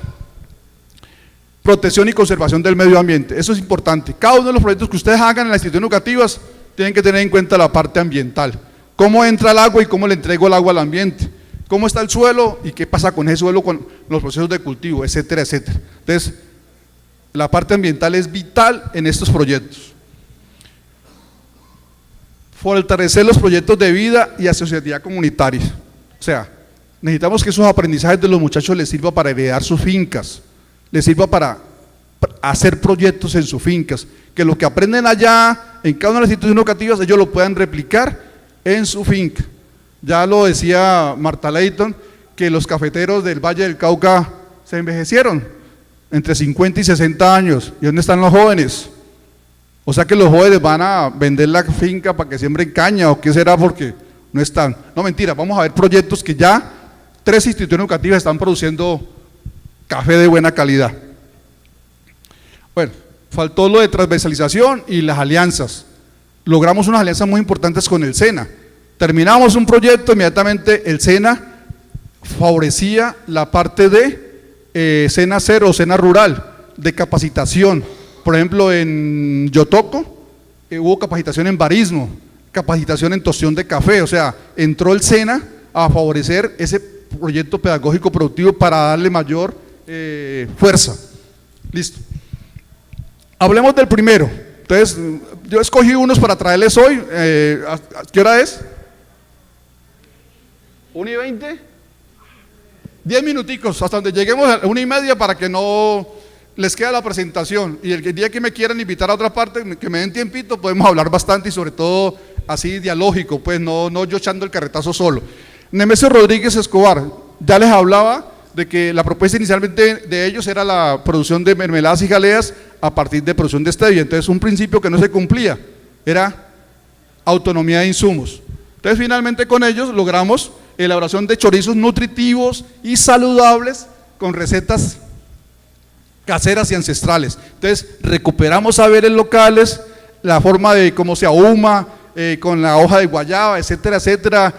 Protección y conservación del medio ambiente, eso es importante. Cada uno de los proyectos que ustedes hagan en las instituciones educativas tienen que tener en cuenta la parte ambiental. Cómo entra el agua y cómo le entrego el agua al ambiente. Cómo está el suelo y qué pasa con ese suelo, con los procesos de cultivo, etcétera, etcétera. Entonces, la parte ambiental es vital en estos proyectos. Fortalecer los proyectos de vida y asociatividad comunitaria. O sea, necesitamos que esos aprendizajes de los muchachos les sirva para heredar sus fincas, les sirva para hacer proyectos en sus fincas, que lo que aprenden allá en cada una de las instituciones educativas ellos lo puedan replicar en su finca. Ya lo decía Marta Leighton, que los cafeteros del Valle del Cauca se envejecieron entre 50 y 60 años. ¿Y dónde están los jóvenes? O sea que los jóvenes van a vender la finca para que siembren caña, o qué será, porque no están. No, mentira, vamos a ver proyectos que ya 3 instituciones educativas están produciendo café de buena calidad. Bueno, faltó lo de transversalización y las alianzas. Logramos unas alianzas muy importantes con el SENA. Terminamos un proyecto, inmediatamente el SENA favorecía la parte de SENA Cero, SENA Rural, de capacitación. Por ejemplo, en Yotoco hubo capacitación en barismo, capacitación en tostión de café, o sea, entró el SENA a favorecer ese proyecto pedagógico productivo para darle mayor fuerza. Listo. Hablemos del primero. Entonces, yo escogí unos para traerles hoy. ¿Qué hora es? 1:20. 10 minuticos, hasta donde lleguemos a 1:30 para que no les quede la presentación. Y el día que me quieran invitar a otra parte, que me den tiempito, podemos hablar bastante y sobre todo así dialógico, pues no yo echando el carretazo solo. Nemesio Rodríguez Escobar, ya les hablaba de que la propuesta inicialmente de ellos era la producción de mermeladas y jaleas a partir de producción de stevia. Entonces un principio que no se cumplía era autonomía de insumos. Entonces finalmente con ellos logramos elaboración de chorizos nutritivos y saludables con recetas caseras y ancestrales. Entonces recuperamos saberes locales, la forma de cómo se ahuma, con la hoja de guayaba, etcétera, etcétera,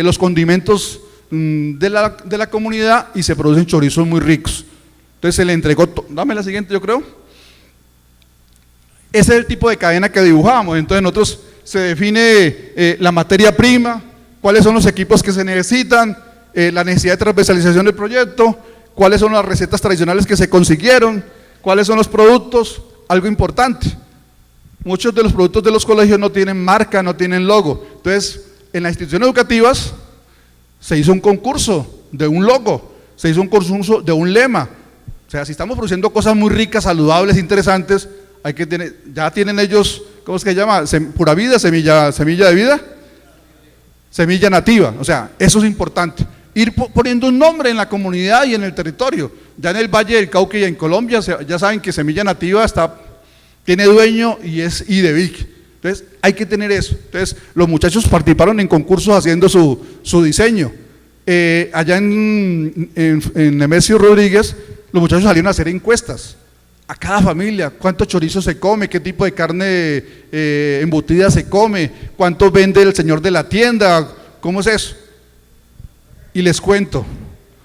los condimentos de la comunidad, y se producen chorizos muy ricos. Entonces se le entregó, dame la siguiente yo creo. Ese es el tipo de cadena que dibujamos. Entonces nosotros se define la materia prima, cuáles son los equipos que se necesitan, la necesidad de transversalización del proyecto, cuáles son las recetas tradicionales que se consiguieron, cuáles son los productos, algo importante. Muchos de los productos de los colegios no tienen marca, no tienen logo. Entonces, en las instituciones educativas se hizo un concurso de un logo, se hizo un concurso de un lema. O sea, si estamos produciendo cosas muy ricas, saludables, interesantes, hay que tener, ya tienen ellos, ¿cómo es que se llama? Pura vida, semilla de vida, semilla nativa. O sea, eso es importante. Ir poniendo un nombre en la comunidad y en el territorio. Ya en el Valle del Cauca y en Colombia, ya saben que Semilla Nativa tiene dueño y es IDEVIC. Entonces, hay que tener eso. Entonces, los muchachos participaron en concursos haciendo su diseño. Allá en Nemesio Rodríguez, los muchachos salieron a hacer encuestas a cada familia: cuánto chorizo se come, qué tipo de carne embutida se come, cuánto vende el señor de la tienda, cómo es eso. Y les cuento,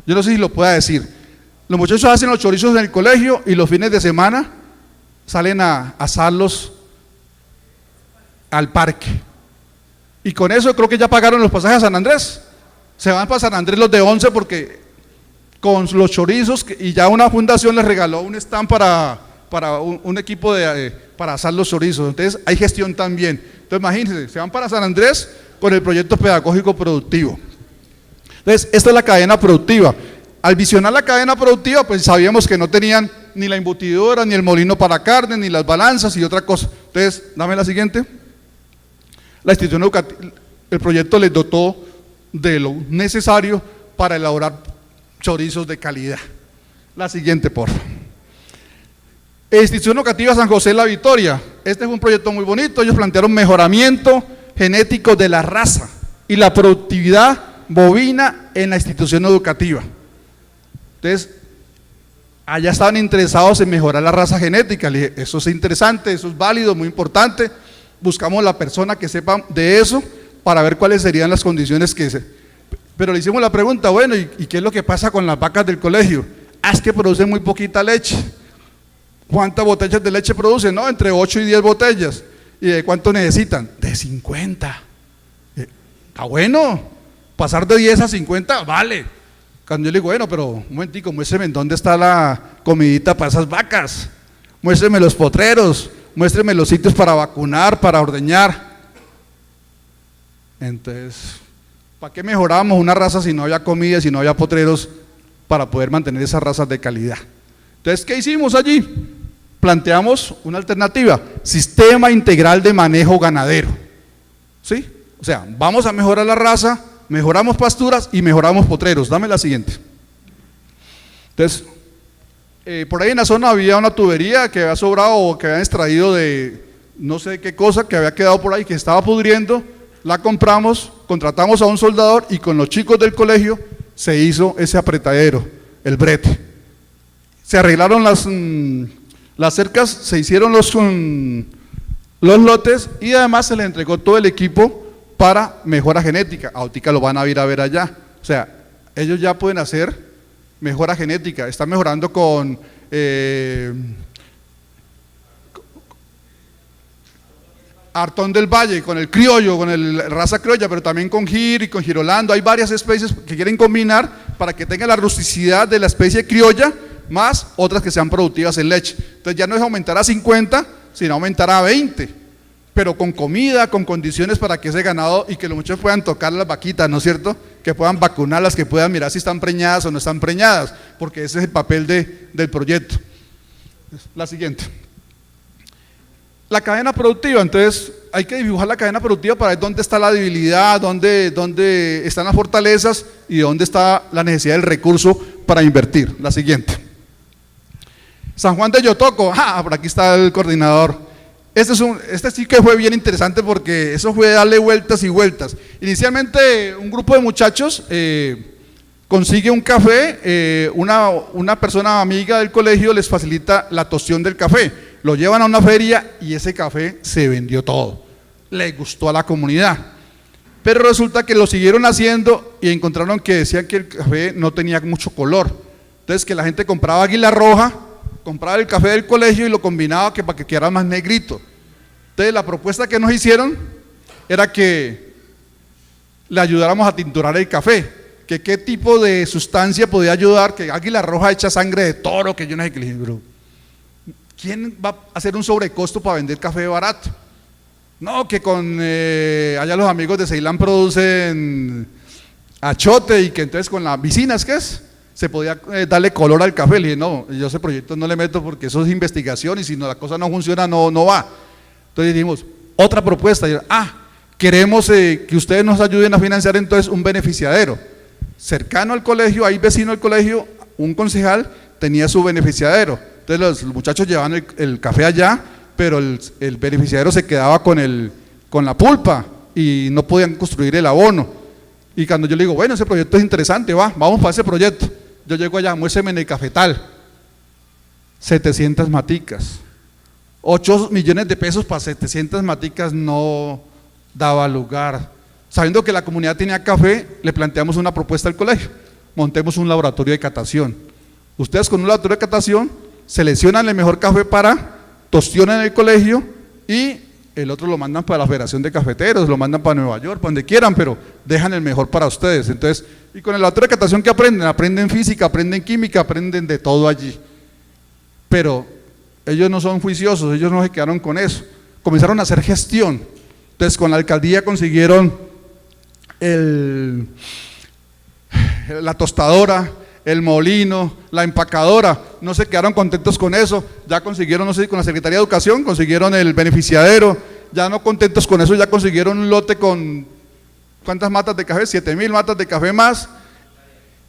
yo no sé si lo pueda decir, los muchachos hacen los chorizos en el colegio y los fines de semana salen a asarlos al parque, y con eso creo que ya pagaron los pasajes a San Andrés. Se van para San Andrés los de 11 porque con los chorizos, y ya una fundación les regaló un stand para un equipo para asar los chorizos. Entonces hay gestión también. Entonces imagínense, se van para San Andrés con el proyecto pedagógico productivo. Entonces esta es la cadena productiva. Al visionar la cadena productiva, pues sabíamos que no tenían ni la embutidora, ni el molino para carne, ni las balanzas y otra cosa. Entonces, dame la siguiente. La institución educativa, el proyecto les dotó de lo necesario para elaborar chorizos de calidad. La siguiente, por favor. Institución Educativa San José La Victoria. Este es un proyecto muy bonito. Ellos plantearon mejoramiento, genético de la raza y la productividad bovina en la institución educativa. Entonces, allá estaban interesados en mejorar la raza genética. Le dije, eso es interesante, eso es válido, muy importante. Buscamos la persona que sepa de eso para ver cuáles serían las condiciones que se... Pero le hicimos la pregunta, bueno, ¿y qué es lo que pasa con las vacas del colegio? Ah, es que producen muy poquita leche. ¿Cuántas botellas de leche producen? No, entre 8 y 10 botellas. ¿Y de cuánto necesitan? De 50. Está bueno, pasar de 10 a 50, vale. Cuando yo le digo, bueno, pero un momentico, muéstreme en dónde está la comidita para esas vacas, muéstreme los potreros, muéstreme los sitios para vacunar, para ordeñar. Entonces, ¿para qué mejorábamos una raza si no había comida, si no había potreros para poder mantener esas razas de calidad? Entonces, ¿qué hicimos allí? Planteamos una alternativa, sistema integral de manejo ganadero, ¿sí? O sea, vamos a mejorar la raza, mejoramos pasturas y mejoramos potreros. Dame la siguiente. Entonces, por ahí en la zona había una tubería que había sobrado o que habían extraído de no sé qué cosa que había quedado por ahí, que estaba pudriendo. La compramos, contratamos a un soldador y con los chicos del colegio se hizo ese apretadero, el brete. Se arreglaron las cercas, se hicieron los lotes y además se les entregó todo el equipo para mejora genética. Ahorita lo van a ir a ver allá. O sea, ellos ya pueden hacer mejora genética, están mejorando con Artón del Valle, con el criollo, con el raza criolla, pero también con gir y con girolando. Hay varias especies que quieren combinar para que tenga la rusticidad de la especie criolla, más otras que sean productivas en leche. Entonces ya no es aumentar a 50, sino aumentar a 20, pero con comida, con condiciones para que ese ganado y que los muchachos puedan tocar las vaquitas, ¿no es cierto? Que puedan vacunarlas, que puedan mirar si están preñadas o no están preñadas, porque ese es el papel del proyecto. La siguiente. La cadena productiva, entonces hay que dibujar la cadena productiva para ver dónde está la debilidad, dónde están las fortalezas y dónde está la necesidad del recurso para invertir. La siguiente. San Juan de Yotoco, por aquí está el coordinador. Este sí que fue bien interesante porque eso fue darle vueltas y vueltas. Inicialmente un grupo de muchachos consigue un café, una persona amiga del colegio les facilita la tostión del café. Lo llevan a una feria y ese café se vendió todo, le gustó a la comunidad, pero resulta que lo siguieron haciendo y encontraron que decían que el café no tenía mucho color, entonces que la gente compraba Águila Roja, compraba el café del colegio y lo combinaba para que quedara más negrito. Entonces la propuesta que nos hicieron era que le ayudáramos a tinturar el café, que qué tipo de sustancia podía ayudar, que Águila Roja echa sangre de toro, que yo no sé qué. Le dije, bro, ¿quién va a hacer un sobrecosto para vender café barato? No, que con allá los amigos de Ceilán producen achote y que entonces con las vicinas, ¿qué es? Se podía darle color al café. Le dije, no, yo ese proyecto no le meto porque eso es investigación y si no, la cosa no funciona, no va. Entonces dijimos, otra propuesta, queremos que ustedes nos ayuden a financiar entonces un beneficiadero. Cercano al colegio, hay vecino al colegio, un concejal tenía su beneficiadero. Entonces los muchachos llevaban el café allá, pero el beneficiario se quedaba con la pulpa y no podían construir el abono. Y cuando yo le digo, bueno, ese proyecto es interesante, vamos para ese proyecto. Yo llego allá, muéstrame en el cafetal, 700 maticas, 8 millones de pesos para 700 maticas no daba lugar. Sabiendo que la comunidad tenía café, le planteamos una propuesta al colegio, montemos un laboratorio de catación. Ustedes con un laboratorio de catación seleccionan el mejor café para tostión en el colegio y el otro lo mandan para la Federación de Cafeteros, lo mandan para Nueva York, para donde quieran, pero dejan el mejor para ustedes. Entonces, y con el laboratorio de catación que aprenden física, aprenden química, aprenden de todo allí. Pero ellos no son juiciosos, ellos no se quedaron con eso, comenzaron a hacer gestión. Entonces con la alcaldía consiguieron la tostadora, el molino, la empacadora, no se quedaron contentos con eso, ya consiguieron, no sé, con la Secretaría de Educación, consiguieron el beneficiadero, ya no contentos con eso, ya consiguieron un lote con, ¿cuántas matas de café? 7,000 matas de café más,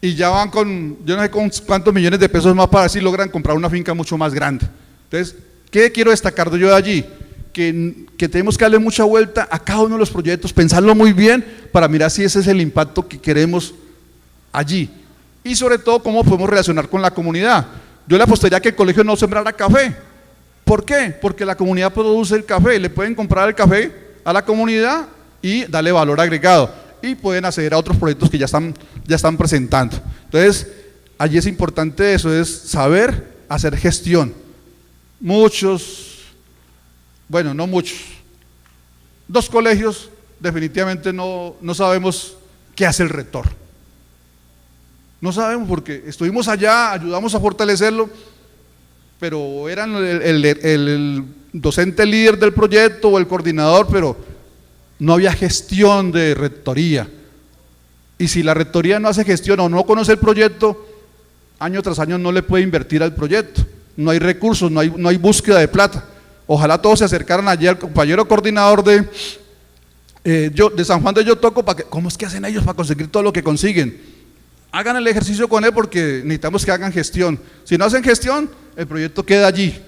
y ya van con, yo no sé con cuántos millones de pesos más para ver si logran comprar una finca mucho más grande. Entonces, ¿qué quiero destacar yo de allí? que tenemos que darle mucha vuelta a cada uno de los proyectos, pensarlo muy bien para mirar si ese es el impacto que queremos allí. Y sobre todo, cómo podemos relacionar con la comunidad. Yo le apostaría que el colegio no sembrara café. ¿Por qué? Porque la comunidad produce el café, le pueden comprar el café a la comunidad y darle valor agregado. Y pueden acceder a otros proyectos que ya están presentando. Entonces, allí es importante eso, es saber hacer gestión. Muchos, bueno, no muchos, 2 colegios definitivamente no sabemos qué hace el rector. No sabemos porque estuvimos allá, ayudamos a fortalecerlo, pero eran el docente líder del proyecto o el coordinador, pero no había gestión de rectoría. Y si la rectoría no hace gestión o no conoce el proyecto, año tras año no le puede invertir al proyecto. No hay recursos, no hay búsqueda de plata. Ojalá todos se acercaran allí al compañero coordinador de San Juan de Yotoco, ¿cómo es que hacen ellos para conseguir todo lo que consiguen? Hagan el ejercicio con él porque necesitamos que hagan gestión. Si no hacen gestión, el proyecto queda allí,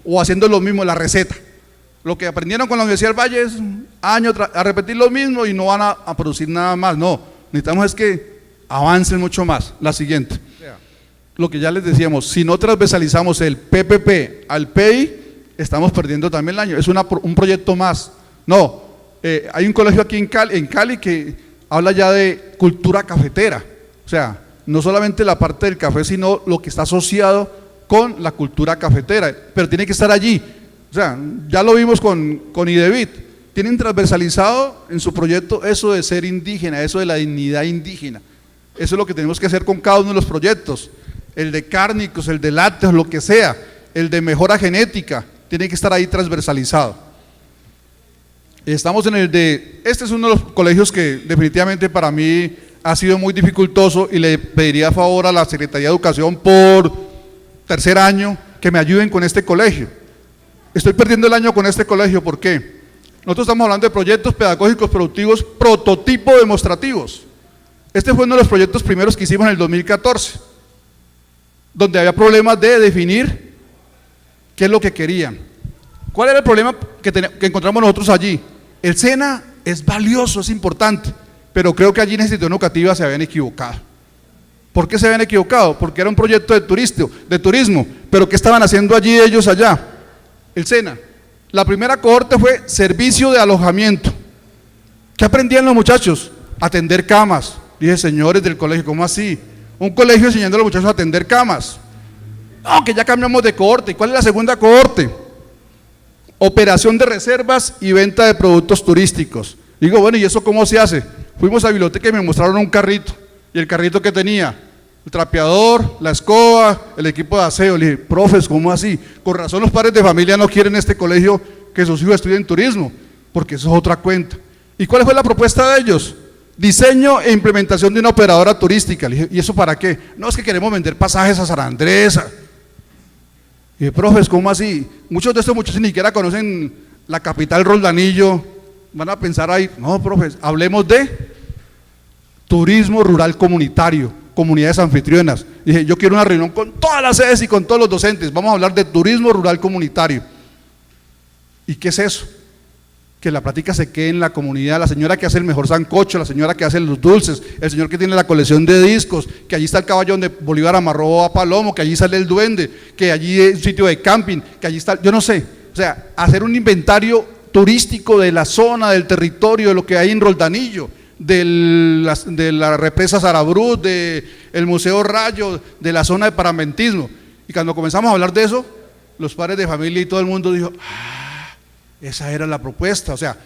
o haciendo lo mismo, la receta. Lo que aprendieron con la Universidad del Valle es a repetir lo mismo y no van a producir nada más. No, necesitamos es que avancen mucho más. La siguiente, lo que ya les decíamos, si no transversalizamos el PPP al PEI, estamos perdiendo también el año. Es un proyecto más. No, hay un colegio aquí en Cali que habla ya de cultura cafetera, o sea, no solamente la parte del café, sino lo que está asociado con la cultura cafetera, pero tiene que estar allí. O sea, ya lo vimos con IDEVIT, tienen transversalizado en su proyecto eso de ser indígena, eso de la dignidad indígena. Eso es lo que tenemos que hacer con cada uno de los proyectos, el de cárnicos, el de lácteos, lo que sea, el de mejora genética, tiene que estar ahí transversalizado. Estamos en este es uno de los colegios que definitivamente para mí ha sido muy dificultoso y le pediría favor a la Secretaría de Educación por 3er año que me ayuden con este colegio. Estoy perdiendo el año con este colegio, ¿por qué? Nosotros estamos hablando de proyectos pedagógicos productivos prototipo demostrativos. Este fue uno de los proyectos primeros que hicimos en el 2014, donde había problemas de definir qué es lo que querían. ¿Cuál era el problema que encontramos nosotros allí? El SENA es valioso, es importante, pero creo que allí en la institución educativa se habían equivocado. ¿Por qué se habían equivocado? Porque era un proyecto de turismo, pero ¿qué estaban haciendo allí ellos allá? El SENA. La primera cohorte fue servicio de alojamiento. ¿Qué aprendían los muchachos? Atender camas. Dije, señores del colegio, ¿cómo así? Un colegio enseñando a los muchachos a atender camas. No, que ya cambiamos de cohorte. ¿Y cuál es la segunda cohorte? Operación de reservas y venta de productos turísticos. Digo, bueno, ¿y eso cómo se hace? Fuimos a la biblioteca y me mostraron un carrito, y el carrito que tenía, el trapeador, la escoba, el equipo de aseo. Le dije, profes, ¿cómo así? Con razón los padres de familia no quieren este colegio que sus hijos estudien turismo, porque eso es otra cuenta. ¿Y cuál fue la propuesta de ellos? Diseño e implementación de una operadora turística. Le dije, ¿y eso para qué? No, es que queremos vender pasajes a San Andrés. Y profes, ¿cómo así? Muchos de estos muchachos ni siquiera conocen la capital Roldanillo, van a pensar ahí, no, profes, hablemos de turismo rural comunitario, comunidades anfitrionas. Dije, yo quiero una reunión con todas las sedes y con todos los docentes, vamos a hablar de turismo rural comunitario. ¿Y qué es eso? Que la práctica se quede en la comunidad, la señora que hace el mejor sancocho, la señora que hace los dulces, el señor que tiene la colección de discos, que allí está el caballo donde Bolívar amarró a Palomo, que allí sale el duende, que allí es un sitio de camping, que allí está, yo no sé, o sea, hacer un inventario turístico de la zona, del territorio, de lo que hay en Roldanillo, de la represa Sarabruz, del Museo Rayo, de la zona de paramentismo. Y cuando comenzamos a hablar de eso, los padres de familia y todo el mundo dijo, esa era la propuesta, o sea,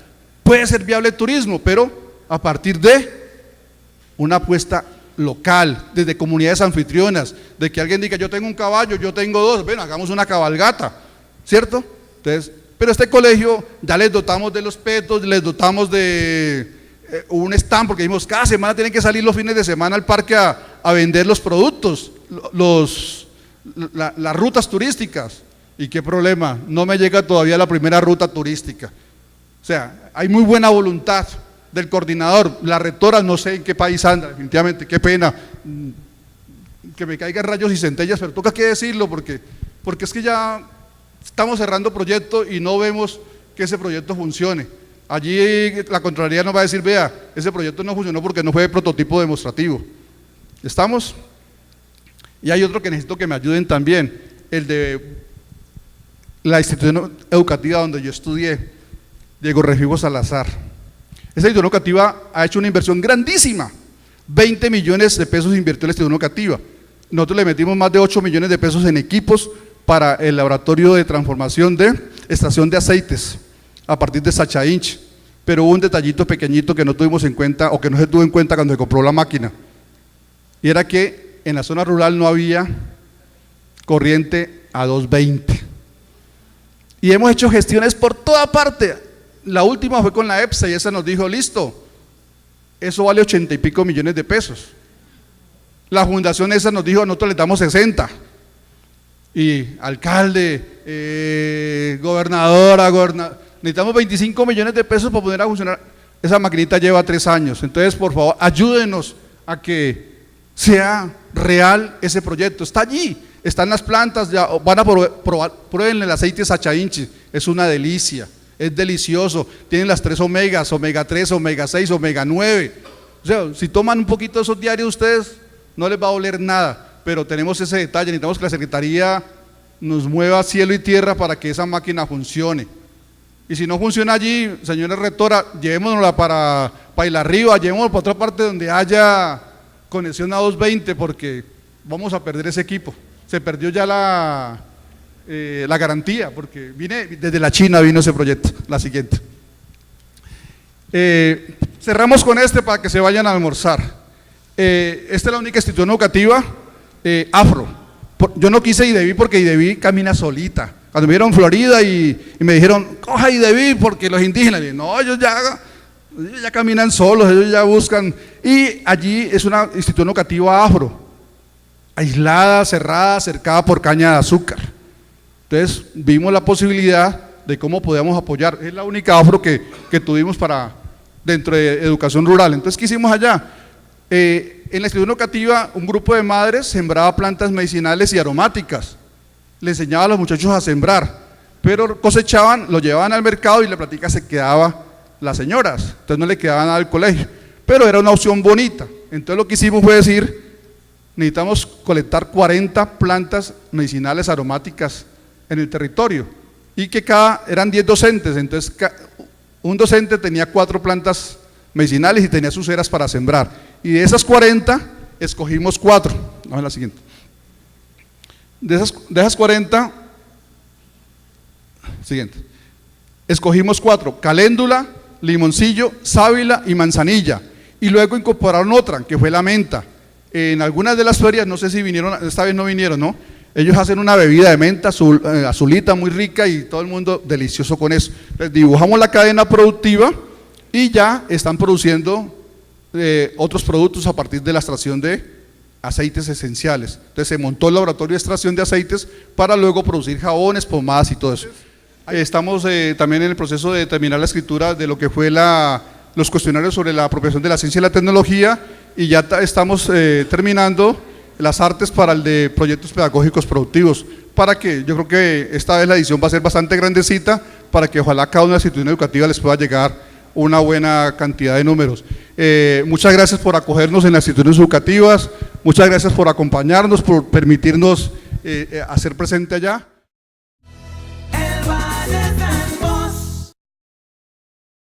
puede ser viable el turismo, pero a partir de una apuesta local, desde comunidades anfitrionas, de que alguien diga, yo tengo un caballo, yo tengo 2, bueno, hagamos una cabalgata, ¿cierto? Entonces, pero este colegio ya les dotamos de los petos, les dotamos de un stand, porque dijimos, cada semana tienen que salir los fines de semana al parque a vender los productos, las rutas turísticas. ¿Y qué problema? No me llega todavía la primera ruta turística. O sea, hay muy buena voluntad del coordinador, la rectora no sé en qué país anda, definitivamente, qué pena que me caigan rayos y centellas, pero toca que decirlo porque es que ya estamos cerrando proyecto y no vemos que ese proyecto funcione. Allí la Contraloría nos va a decir, vea, ese proyecto no funcionó porque no fue prototipo demostrativo. ¿Estamos? Y hay otro que necesito que me ayuden también, el de la institución educativa donde yo estudié, Diego Refugio Salazar. Esa institución educativa ha hecho una inversión grandísima, 20 millones de pesos invirtió la institución educativa. Nosotros le metimos más de 8 millones de pesos en equipos para el laboratorio de transformación de extracción de aceites a partir de Sacha Inch, pero hubo un detallito pequeñito que no tuvimos en cuenta o que no se tuvo en cuenta cuando se compró la máquina, y era que en la zona rural no había corriente a 220 y hemos hecho gestiones por toda parte. La última fue con la EPSA y esa nos dijo, listo, eso vale 80 y pico millones de pesos. La fundación esa nos dijo, nosotros le damos 60 y alcalde, gobernadora, necesitamos 25 millones de pesos para poner a funcionar. Esa maquinita lleva 3 años, entonces por favor ayúdenos a que sea real ese proyecto. Está allí, están las plantas, ya van a probar, prueben el aceite Sacha Inch, es una delicia, es delicioso, tienen las 3 omegas, omega 3, omega 6, omega 9, o sea, si toman un poquito de esos diarios ustedes, no les va a doler nada, pero tenemos ese detalle, necesitamos que la Secretaría nos mueva cielo y tierra para que esa máquina funcione. Y si no funciona allí, señora rectora, llevémonosla para Paila Arriba, llevémonosla para otra parte donde haya conexión a 220, porque vamos a perder ese equipo. Se perdió ya la garantía, porque desde la China vino ese proyecto, la siguiente. Cerramos con este para que se vayan a almorzar. Esta es la única institución educativa afro. Yo no quise IDEVI porque IDEVI camina solita. Cuando me vieron Florida y me dijeron, coja IDEVI porque los indígenas, dije, no, ellos ya caminan solos, ellos ya buscan. Y allí es una institución educativa afro, aislada, cerrada, cercada por caña de azúcar. Entonces vimos la posibilidad de cómo podíamos apoyar. Es la única afro que tuvimos dentro de educación rural. Entonces, ¿qué hicimos allá? En la institución educativa, un grupo de madres sembraba plantas medicinales y aromáticas. Le enseñaba a los muchachos a sembrar, pero cosechaban, lo llevaban al mercado y la plática se quedaba las señoras, entonces no le quedaba nada al colegio, pero era una opción bonita. Entonces lo que hicimos fue decir, necesitamos colectar 40 plantas medicinales aromáticas en el territorio, y que eran 10 docentes, entonces un docente tenía 4 plantas medicinales y tenía sus eras para sembrar, y de esas 40 escogimos 4, vamos a la siguiente. De esas 40, siguiente, escogimos 4, caléndula, limoncillo, sábila y manzanilla, y luego incorporaron otra, que fue la menta. En algunas de las ferias, no sé si vinieron, esta vez no vinieron, ¿no? Ellos hacen una bebida de menta azulita muy rica y todo el mundo delicioso con eso. Les dibujamos la cadena productiva y ya están produciendo otros productos a partir de la extracción de aceites esenciales. Entonces se montó el laboratorio de extracción de aceites para luego producir jabones, pomadas y todo eso. Estamos también en el proceso de terminar la escritura de lo que fue los cuestionarios sobre la apropiación de la ciencia y la tecnología, y ya estamos terminando las artes para el de proyectos pedagógicos productivos, para que yo creo que esta vez la edición va a ser bastante grandecita, para que ojalá cada una de las instituciones educativas les pueda llegar una buena cantidad de números. Muchas gracias por acogernos en las instituciones educativas, muchas gracias por acompañarnos, por permitirnos hacer presente allá. El Valle